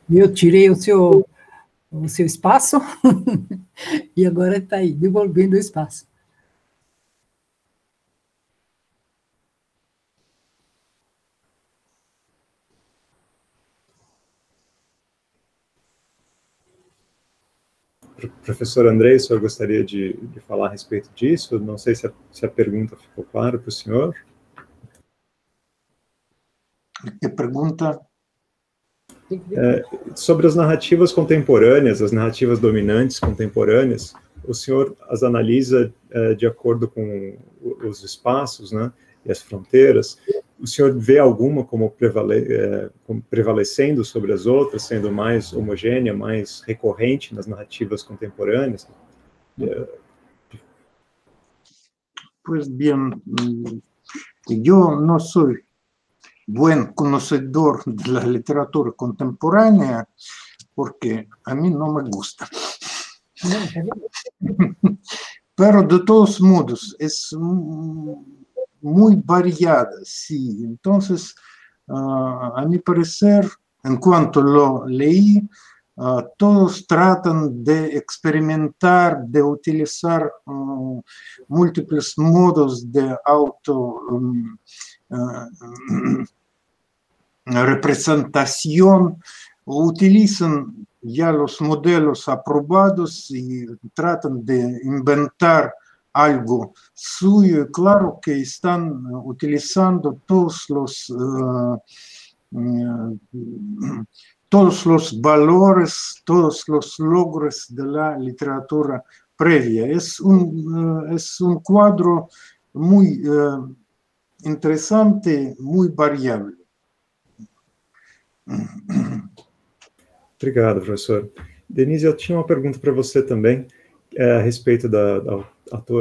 eu tirei o seu espaço e agora está aí, devolvendo o espaço. Professor Andrei, o senhor gostaria de falar a respeito disso? Não sei se a pergunta ficou clara para o senhor. Que pergunta? Sobre as narrativas contemporâneas, as narrativas dominantes contemporâneas, o senhor as analisa de acordo com os espaços, né, e as fronteiras. O senhor vê alguma como prevalecendo sobre as outras, sendo mais homogênea, mais recorrente nas narrativas contemporâneas? Pues bien, yo no soy buen conocedor de la literatura contemporánea porque a mí no me gusta. Pero de todos modos es muy variada, sí. Entonces, a mi parecer, en cuanto lo leí, todos tratan de experimentar, de utilizar múltiples modos de representación, utilizan ya los modelos aprobados y tratan de inventar algo suyo. Claro que están utilizando todos los todos los valores, todos los logros de la literatura previa. Es un cuadro muy interessante, muito variável. Obrigado, professor. Denise, eu tinha uma pergunta para você também, a respeito da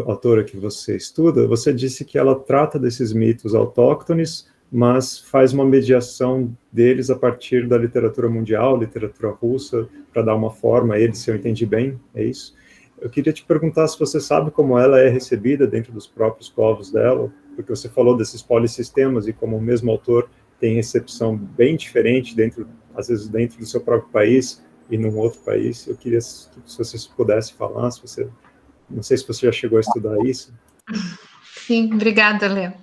autora que você estuda. Você disse que ela trata desses mitos autóctones, mas faz uma mediação deles a partir da literatura mundial, literatura russa, para dar uma forma a eles, se eu entendi bem, é isso? Eu queria te perguntar se você sabe como ela é recebida dentro dos próprios povos dela, porque você falou desses polissistemas e como o mesmo autor tem recepção bem diferente, às vezes dentro do seu próprio país e num outro país. Eu queria que se você pudesse falar, não sei se você já chegou a estudar isso. Sim, obrigada, Léo.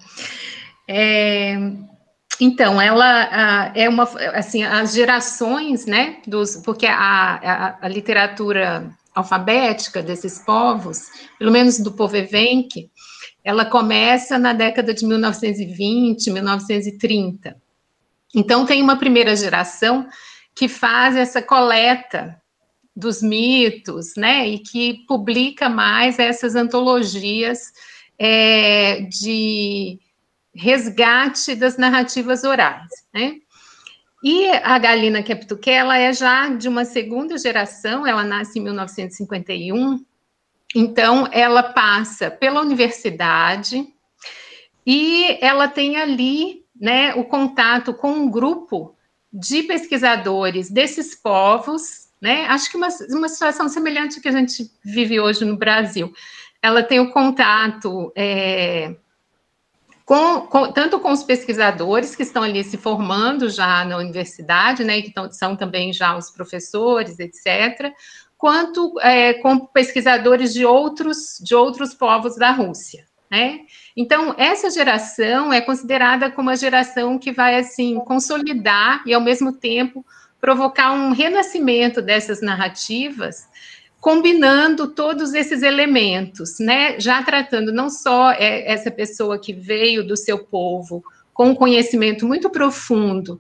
Então, ela é assim, as gerações, né, porque a literatura alfabética desses povos, pelo menos do povo evenque, ela começa na década de 1920, 1930. Então, tem uma primeira geração que faz essa coleta dos mitos, né, e que publica mais essas antologias de resgate das narrativas orais, né? E a Galina Keptuké, ela é já de uma segunda geração, ela nasce em 1951, então ela passa pela universidade e ela tem ali, né, o contato com um grupo de pesquisadores desses povos, né? Acho que uma situação semelhante à que a gente vive hoje no Brasil. Ela tem o contato tanto com os pesquisadores que estão ali se formando já na universidade, né, que são também já os professores, etc., quanto com pesquisadores de outros povos da Rússia, né? Então, essa geração é considerada como a geração que vai, assim, consolidar e, ao mesmo tempo, provocar um renascimento dessas narrativas, combinando todos esses elementos, né? Já tratando não só essa pessoa que veio do seu povo com um conhecimento muito profundo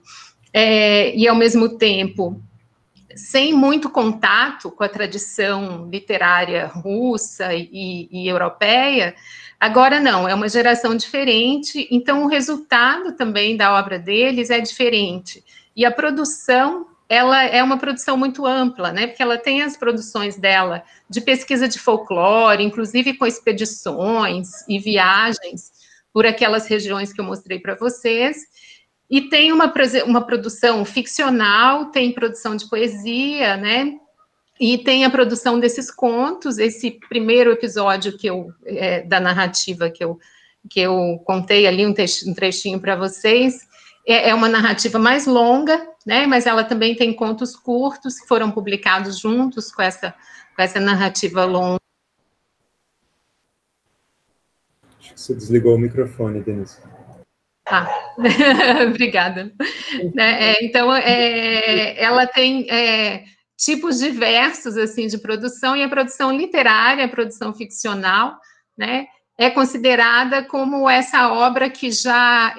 e, ao mesmo tempo, sem muito contato com a tradição literária russa e europeia. Agora não, é uma geração diferente, então o resultado também da obra deles é diferente. E a produção, ela é uma produção muito ampla, né? Porque ela tem as produções dela de pesquisa de folclore, inclusive com expedições e viagens por aquelas regiões que eu mostrei para vocês, e tem uma produção ficcional, tem produção de poesia, né? E tem a produção desses contos. Esse primeiro episódio da narrativa que eu contei ali, um trechinho para vocês, é uma narrativa mais longa, né? Mas ela também tem contos curtos que foram publicados juntos com essa narrativa longa. Acho que você desligou o microfone, Denise. Obrigada. Então, ela tem tipos diversos, assim, de produção, e a produção literária, a produção ficcional, né, é considerada como essa obra que já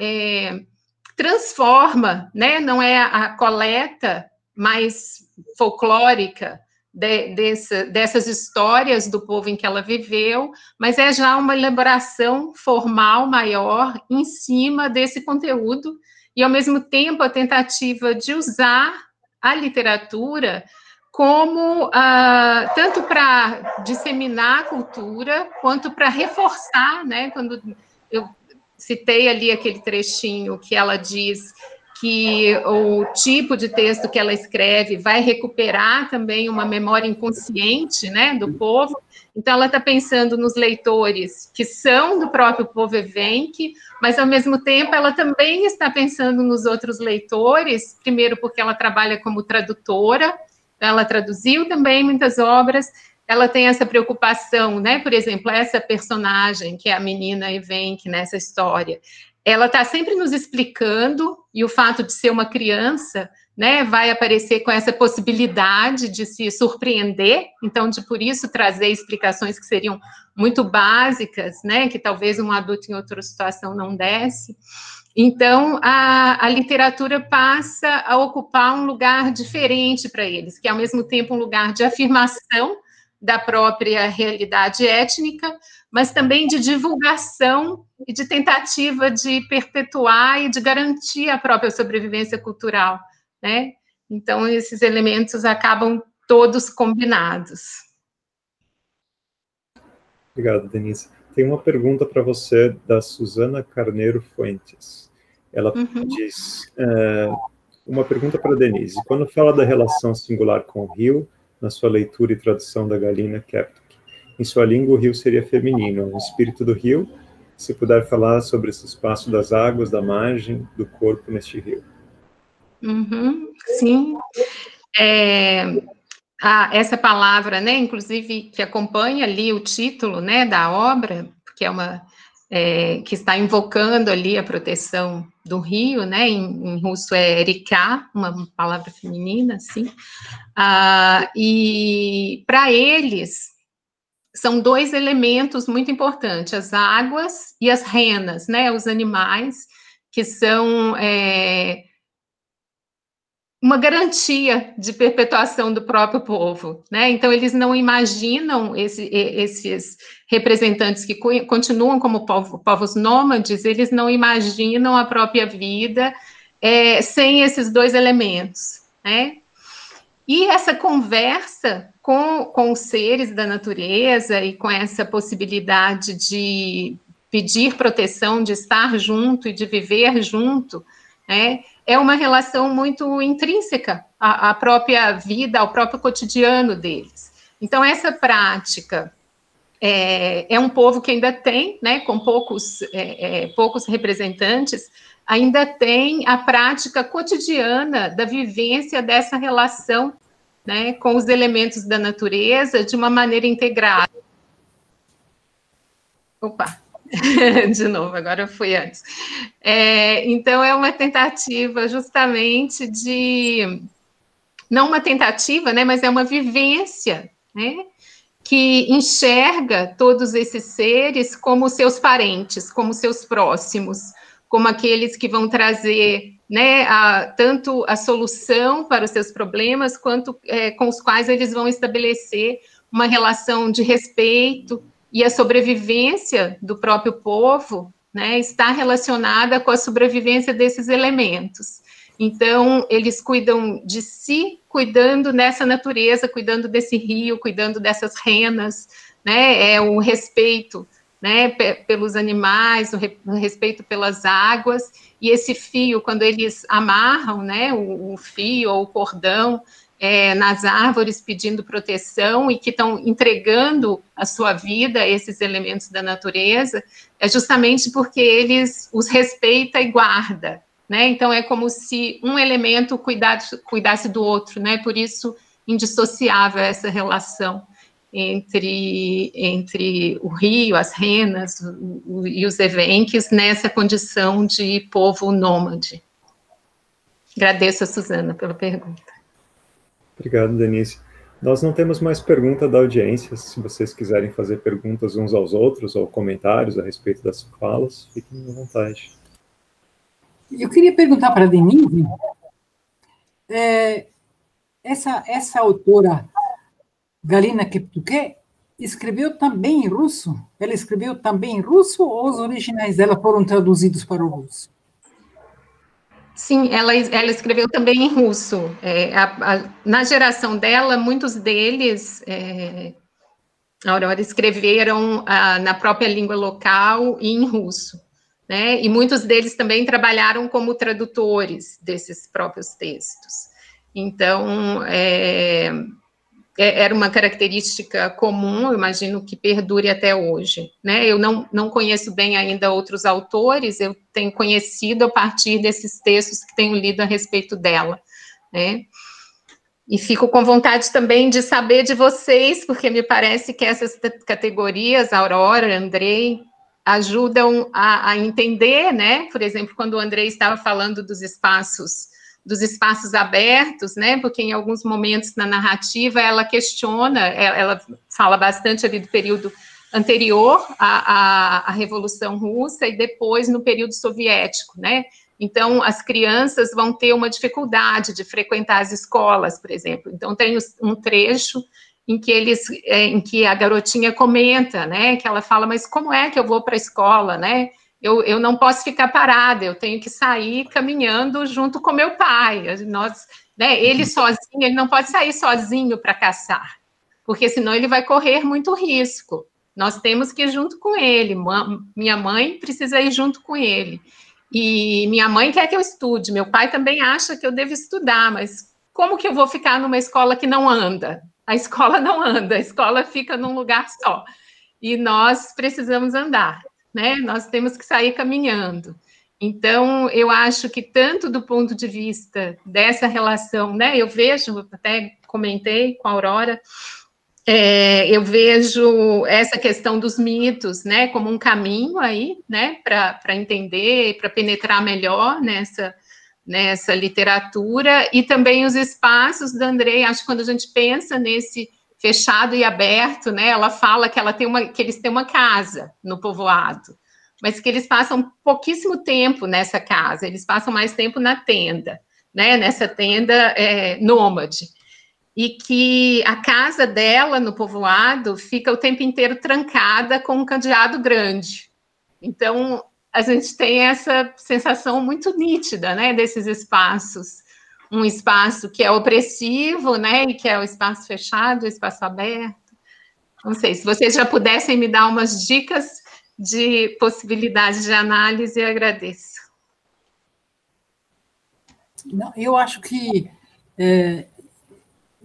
transforma, né, não é a coleta mais folclórica dessas histórias do povo em que ela viveu, mas é já uma elaboração formal maior em cima desse conteúdo, e, ao mesmo tempo, a tentativa de usar a literatura como tanto para disseminar a cultura, quanto para reforçar, né? Quando eu citei ali aquele trechinho que ela diz que o tipo de texto que ela escreve vai recuperar também uma memória inconsciente, né, do povo. Então, ela está pensando nos leitores que são do próprio povo evenque, mas, ao mesmo tempo, ela também está pensando nos outros leitores, primeiro porque ela trabalha como tradutora, ela traduziu também muitas obras, ela tem essa preocupação, né, por exemplo, essa personagem, que é a menina evenque nessa história, ela está sempre nos explicando, e o fato de ser uma criança, né, vai aparecer com essa possibilidade de se surpreender, então, por isso trazer explicações que seriam muito básicas, né, que talvez um adulto em outra situação não desse. Então, a literatura passa a ocupar um lugar diferente para eles, que é, ao mesmo tempo, um lugar de afirmação da própria realidade étnica, mas também de divulgação e de tentativa de perpetuar e de garantir a própria sobrevivência cultural, né? Então, esses elementos acabam todos combinados. Obrigado, Denise. Tem uma pergunta para você da Suzana Carneiro Fuentes. Ela diz, uma pergunta para a Denise. Quando fala da relação singular com o rio, na sua leitura e tradução da Galina Keptuk, em sua língua o rio seria feminino, o espírito do rio, se puder falar sobre esse espaço das águas, da margem, do corpo neste rio. Sim. Essa palavra, né, inclusive, que acompanha ali o título, né, da obra, que que está invocando ali a proteção do rio, né, em russo é Erika, uma palavra feminina, assim, e para eles são dois elementos muito importantes, as águas e as renas, né, os animais, que são uma garantia de perpetuação do próprio povo, né? Então, eles não imaginam esses representantes que continuam como povos nômades, eles não imaginam a própria vida sem esses dois elementos, né? E essa conversa com os seres da natureza e com essa possibilidade de pedir proteção, de estar junto e de viver junto, né? É uma relação muito intrínseca à própria vida, ao próprio cotidiano deles. Então, essa prática é um povo que ainda tem, né, com poucos representantes, ainda tem a prática cotidiana da vivência dessa relação, né, com os elementos da natureza de uma maneira integrada. Opa! De novo, agora eu fui antes. Então, é uma tentativa justamente não uma tentativa, né, mas é uma vivência, né, que enxerga todos esses seres como seus parentes, como seus próximos, como aqueles que vão trazer, né, tanto a solução para os seus problemas, quanto com os quais eles vão estabelecer uma relação de respeito. E a sobrevivência do próprio povo, né, está relacionada com a sobrevivência desses elementos. Então, eles cuidam de si, cuidando nessa natureza, cuidando desse rio, cuidando dessas renas, né, o respeito, né, pelos animais, o respeito pelas águas, e esse fio, quando eles amarram, né, o fio ou o cordão, nas árvores pedindo proteção e que estão entregando a sua vida a esses elementos da natureza, é justamente porque eles os respeita e guarda, né? Então, é como se um elemento cuidasse do outro, né? Por isso, indissociável essa relação entre o rio, as renas e os evenques nessa condição de povo nômade. Agradeço a Suzana pela pergunta. Obrigado, Denise. Nós não temos mais pergunta da audiência. Se vocês quiserem fazer perguntas uns aos outros ou comentários a respeito das falas, fiquem à vontade. Eu queria perguntar para a Denise, essa autora, Galina Keptuk, escreveu também em russo? Ela escreveu também em russo ou os originais dela foram traduzidos para o russo? Sim, ela escreveu também em russo. Na geração dela, muitos deles, Aurora, escreveram na própria língua local e em russo, né? E muitos deles também trabalharam como tradutores desses próprios textos. Então, era uma característica comum, eu imagino que perdure até hoje, né? Eu não conheço bem ainda outros autores, eu tenho conhecido a partir desses textos que tenho lido a respeito dela, né? E fico com vontade também de saber de vocês, porque me parece que essas categorias, Aurora, Andrei, ajudam a entender, né? Por exemplo, quando o Andrei estava falando dos espaços dos espaços abertos, né, porque em alguns momentos na narrativa ela questiona, ela fala bastante ali do período anterior à Revolução Russa e depois no período soviético, né, então as crianças vão ter uma dificuldade de frequentar as escolas, por exemplo, então tem um trecho em que a garotinha comenta, né, que ela fala, mas como é que eu vou para a escola, né, eu não posso ficar parada, eu tenho que sair caminhando junto com meu pai. Né, ele sozinho, ele não pode sair sozinho para caçar, porque senão ele vai correr muito risco. Nós temos que ir junto com ele. Minha mãe precisa ir junto com ele. E minha mãe quer que eu estude, meu pai também acha que eu devo estudar, mas como que eu vou ficar numa escola que não anda? A escola não anda, a escola fica num lugar só. E nós precisamos andar. Né? Nós temos que sair caminhando. Então, eu acho que tanto do ponto de vista dessa relação, né? Eu vejo, até comentei com a Aurora, eu vejo essa questão dos mitos, né? Como um caminho aí, né? Para entender, para penetrar melhor nessa literatura, e também os espaços da Andrei. Acho que quando a gente pensa nesse fechado e aberto, né? Ela fala que que eles têm uma casa no povoado, mas que eles passam pouquíssimo tempo nessa casa, eles passam mais tempo na tenda, né? Nessa tenda nômade, e que a casa dela no povoado fica o tempo inteiro trancada com um cadeado grande. Então a gente tem essa sensação muito nítida, né? Desses espaços. Um espaço que é opressivo, né, e que é o espaço fechado, o espaço aberto. Não sei, se vocês já pudessem me dar umas dicas de possibilidades de análise, eu agradeço. Não, eu acho que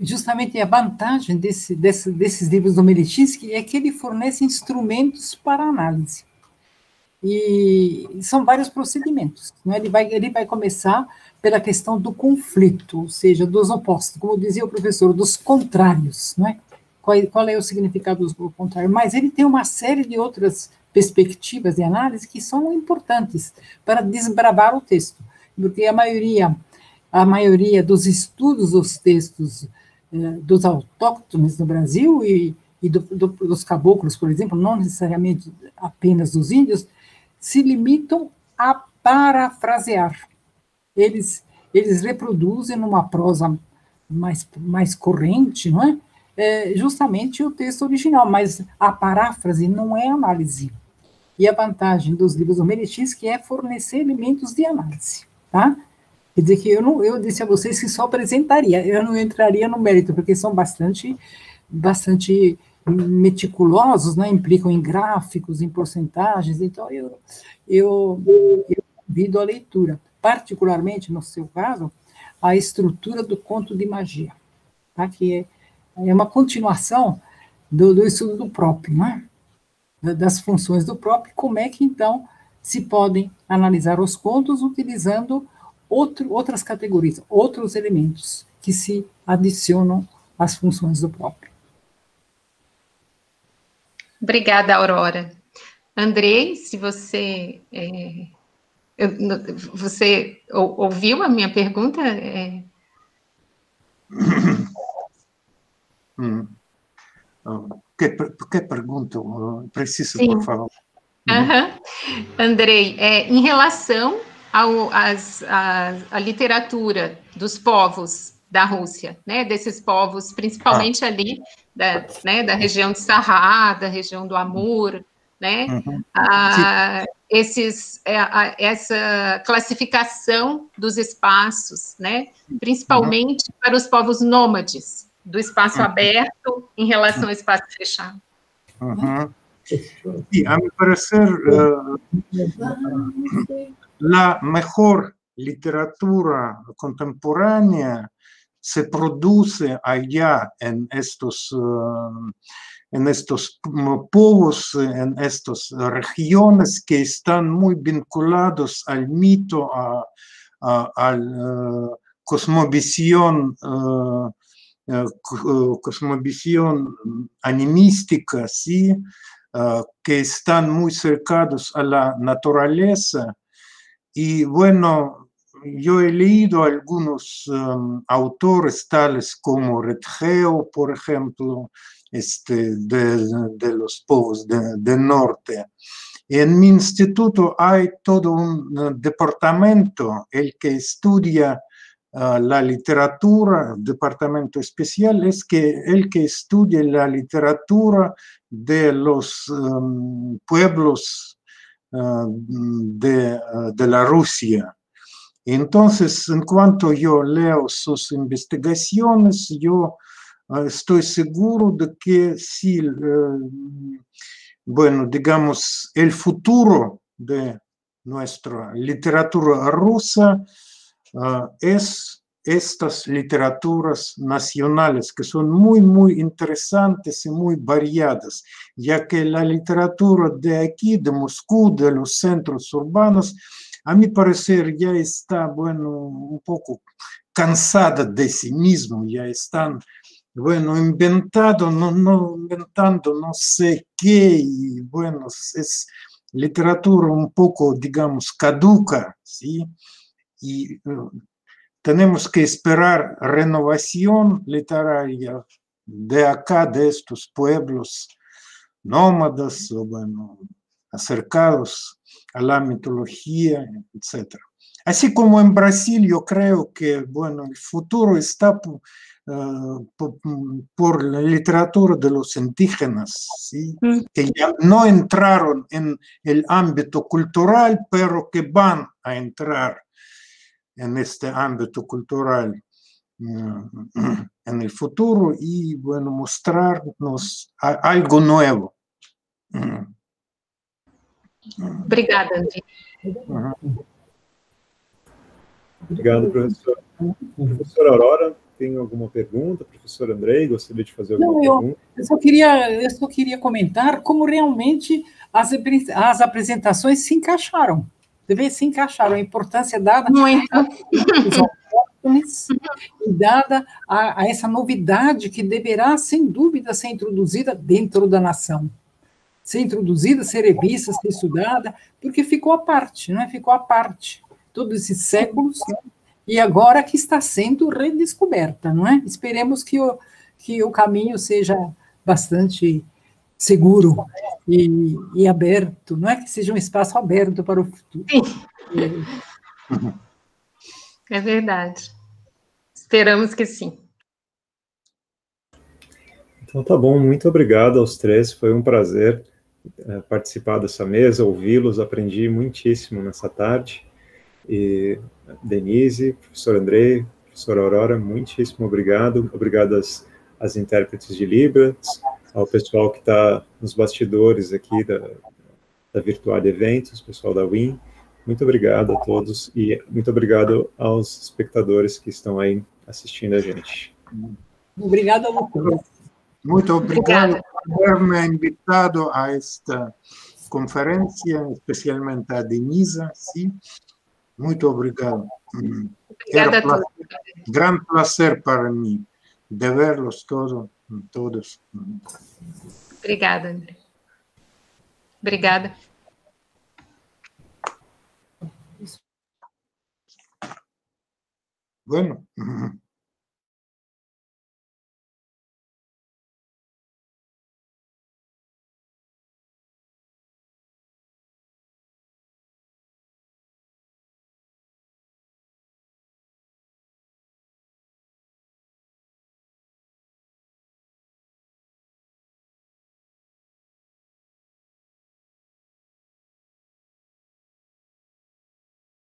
justamente a vantagem desses livros do Merethinsky é que ele fornece instrumentos para análise. E são vários procedimentos. Né? Ele vai começar pela questão do conflito, ou seja, dos opostos, como dizia o professor, dos contrários. Né? Qual é o significado do contrário? Mas ele tem uma série de outras perspectivas de análise que são importantes para desbravar o texto, porque a maioria dos estudos dos textos dos autóctones no Brasil e dos caboclos, por exemplo, não necessariamente apenas dos índios, se limitam a parafrasear. Eles reproduzem numa prosa mais corrente, não é? Justamente o texto original, mas a paráfrase não é análise. E a vantagem dos livros do Merethinsky é fornecer elementos de análise, tá? Quer dizer que eu disse a vocês que só apresentaria, eu não entraria no mérito, porque são bastante meticulosos, né? Implicam em gráficos, em porcentagens, então eu convido a leitura, particularmente, no seu caso, a estrutura do conto de magia, tá? Que é uma continuação do estudo do próprio, né? Das funções do próprio, como é que, então, se podem analisar os contos utilizando outras categorias, outros elementos que se adicionam às funções do próprio. Obrigada, Aurora. Andrei, se você... você ouviu a minha pergunta? Que pergunta? Preciso, Sim. por favor. Andrei, em relação à literatura dos povos da Rússia, né, desses povos, principalmente ali da região de Sarrá, da região do Amur, né, essa classificação dos espaços, né, principalmente para os povos nômades, do espaço aberto em relação ao espaço fechado. Sí, a mi parecer, la mejor literatura contemporánea se produce allá en estos povos, en estas regiones que están muy vinculados al mito, a cosmovisión animística, ¿sí? Que están muy cercanos a la naturaleza. Y bueno, yo he leído algunos autores tales como Redgeo, por ejemplo, de los povos del norte. En mi instituto hay todo un departamento, el que estudia la literatura, departamento especial, es que el que estudia la literatura de los pueblos de la Rusia. Entonces, en cuanto yo leo sus investigaciones, yo estoy seguro de que sí, bueno, digamos, el futuro de nuestra literatura rusa es estas literaturas nacionales, que son muy, muy interesantes y muy variadas, ya que la literatura de aquí, de Moscú, de los centros urbanos, a mi parecer ya está, bueno, un poco cansada de sí mismo, ya están, bueno, inventando no sé qué, y bueno, es literatura un poco, digamos, caduca, ¿sí? Y tenemos que esperar renovación literaria de acá, de estos pueblos nómadas, o bueno, acercados a la mitología, etc. Así como en Brasil, yo creo que, bueno, el futuro está por la literatura de los indígenas, ¿sí? Que ya no entraron en el ámbito cultural, pero que van a entrar en este ámbito cultural en el futuro y, bueno, mostrarnos algo nuevo. Obrigada, André. Obrigado, professor. Professora Aurora, tem alguma pergunta? Professor Andrei, gostaria de fazer alguma pergunta? Eu só queria comentar como realmente as apresentações se encaixaram. Se encaixaram, a importância dada aos autóctones e dada a essa novidade que deverá, sem dúvida, ser introduzida dentro da nação. Ser introduzida, ser revista, ser estudada, porque ficou à parte, não é? Ficou à parte. Todos esses séculos, né? E agora que está sendo redescoberta, não é? Esperemos que o caminho seja bastante seguro e aberto, não é? Que seja um espaço aberto para o futuro. Sim. É verdade. Esperamos que sim. Então tá bom, muito obrigado aos três, foi um prazer participar dessa mesa, ouvi-los, aprendi muitíssimo nessa tarde. E Denise, professor Andrei, professora Aurora, muitíssimo obrigado. Obrigado às intérpretes de Libras, ao pessoal que está nos bastidores aqui da Virtual Eventos, pessoal da WIN. Muito obrigado a todos e muito obrigado aos espectadores que estão aí assistindo a gente. Obrigada, Lucas. Muito obrigado por ter-me invitado a esta conferência, especialmente a Denise, sim. Muito obrigado. Obrigada a todos. Gran placer para mim de verlos todos. Obrigada, André. Obrigada. Bueno.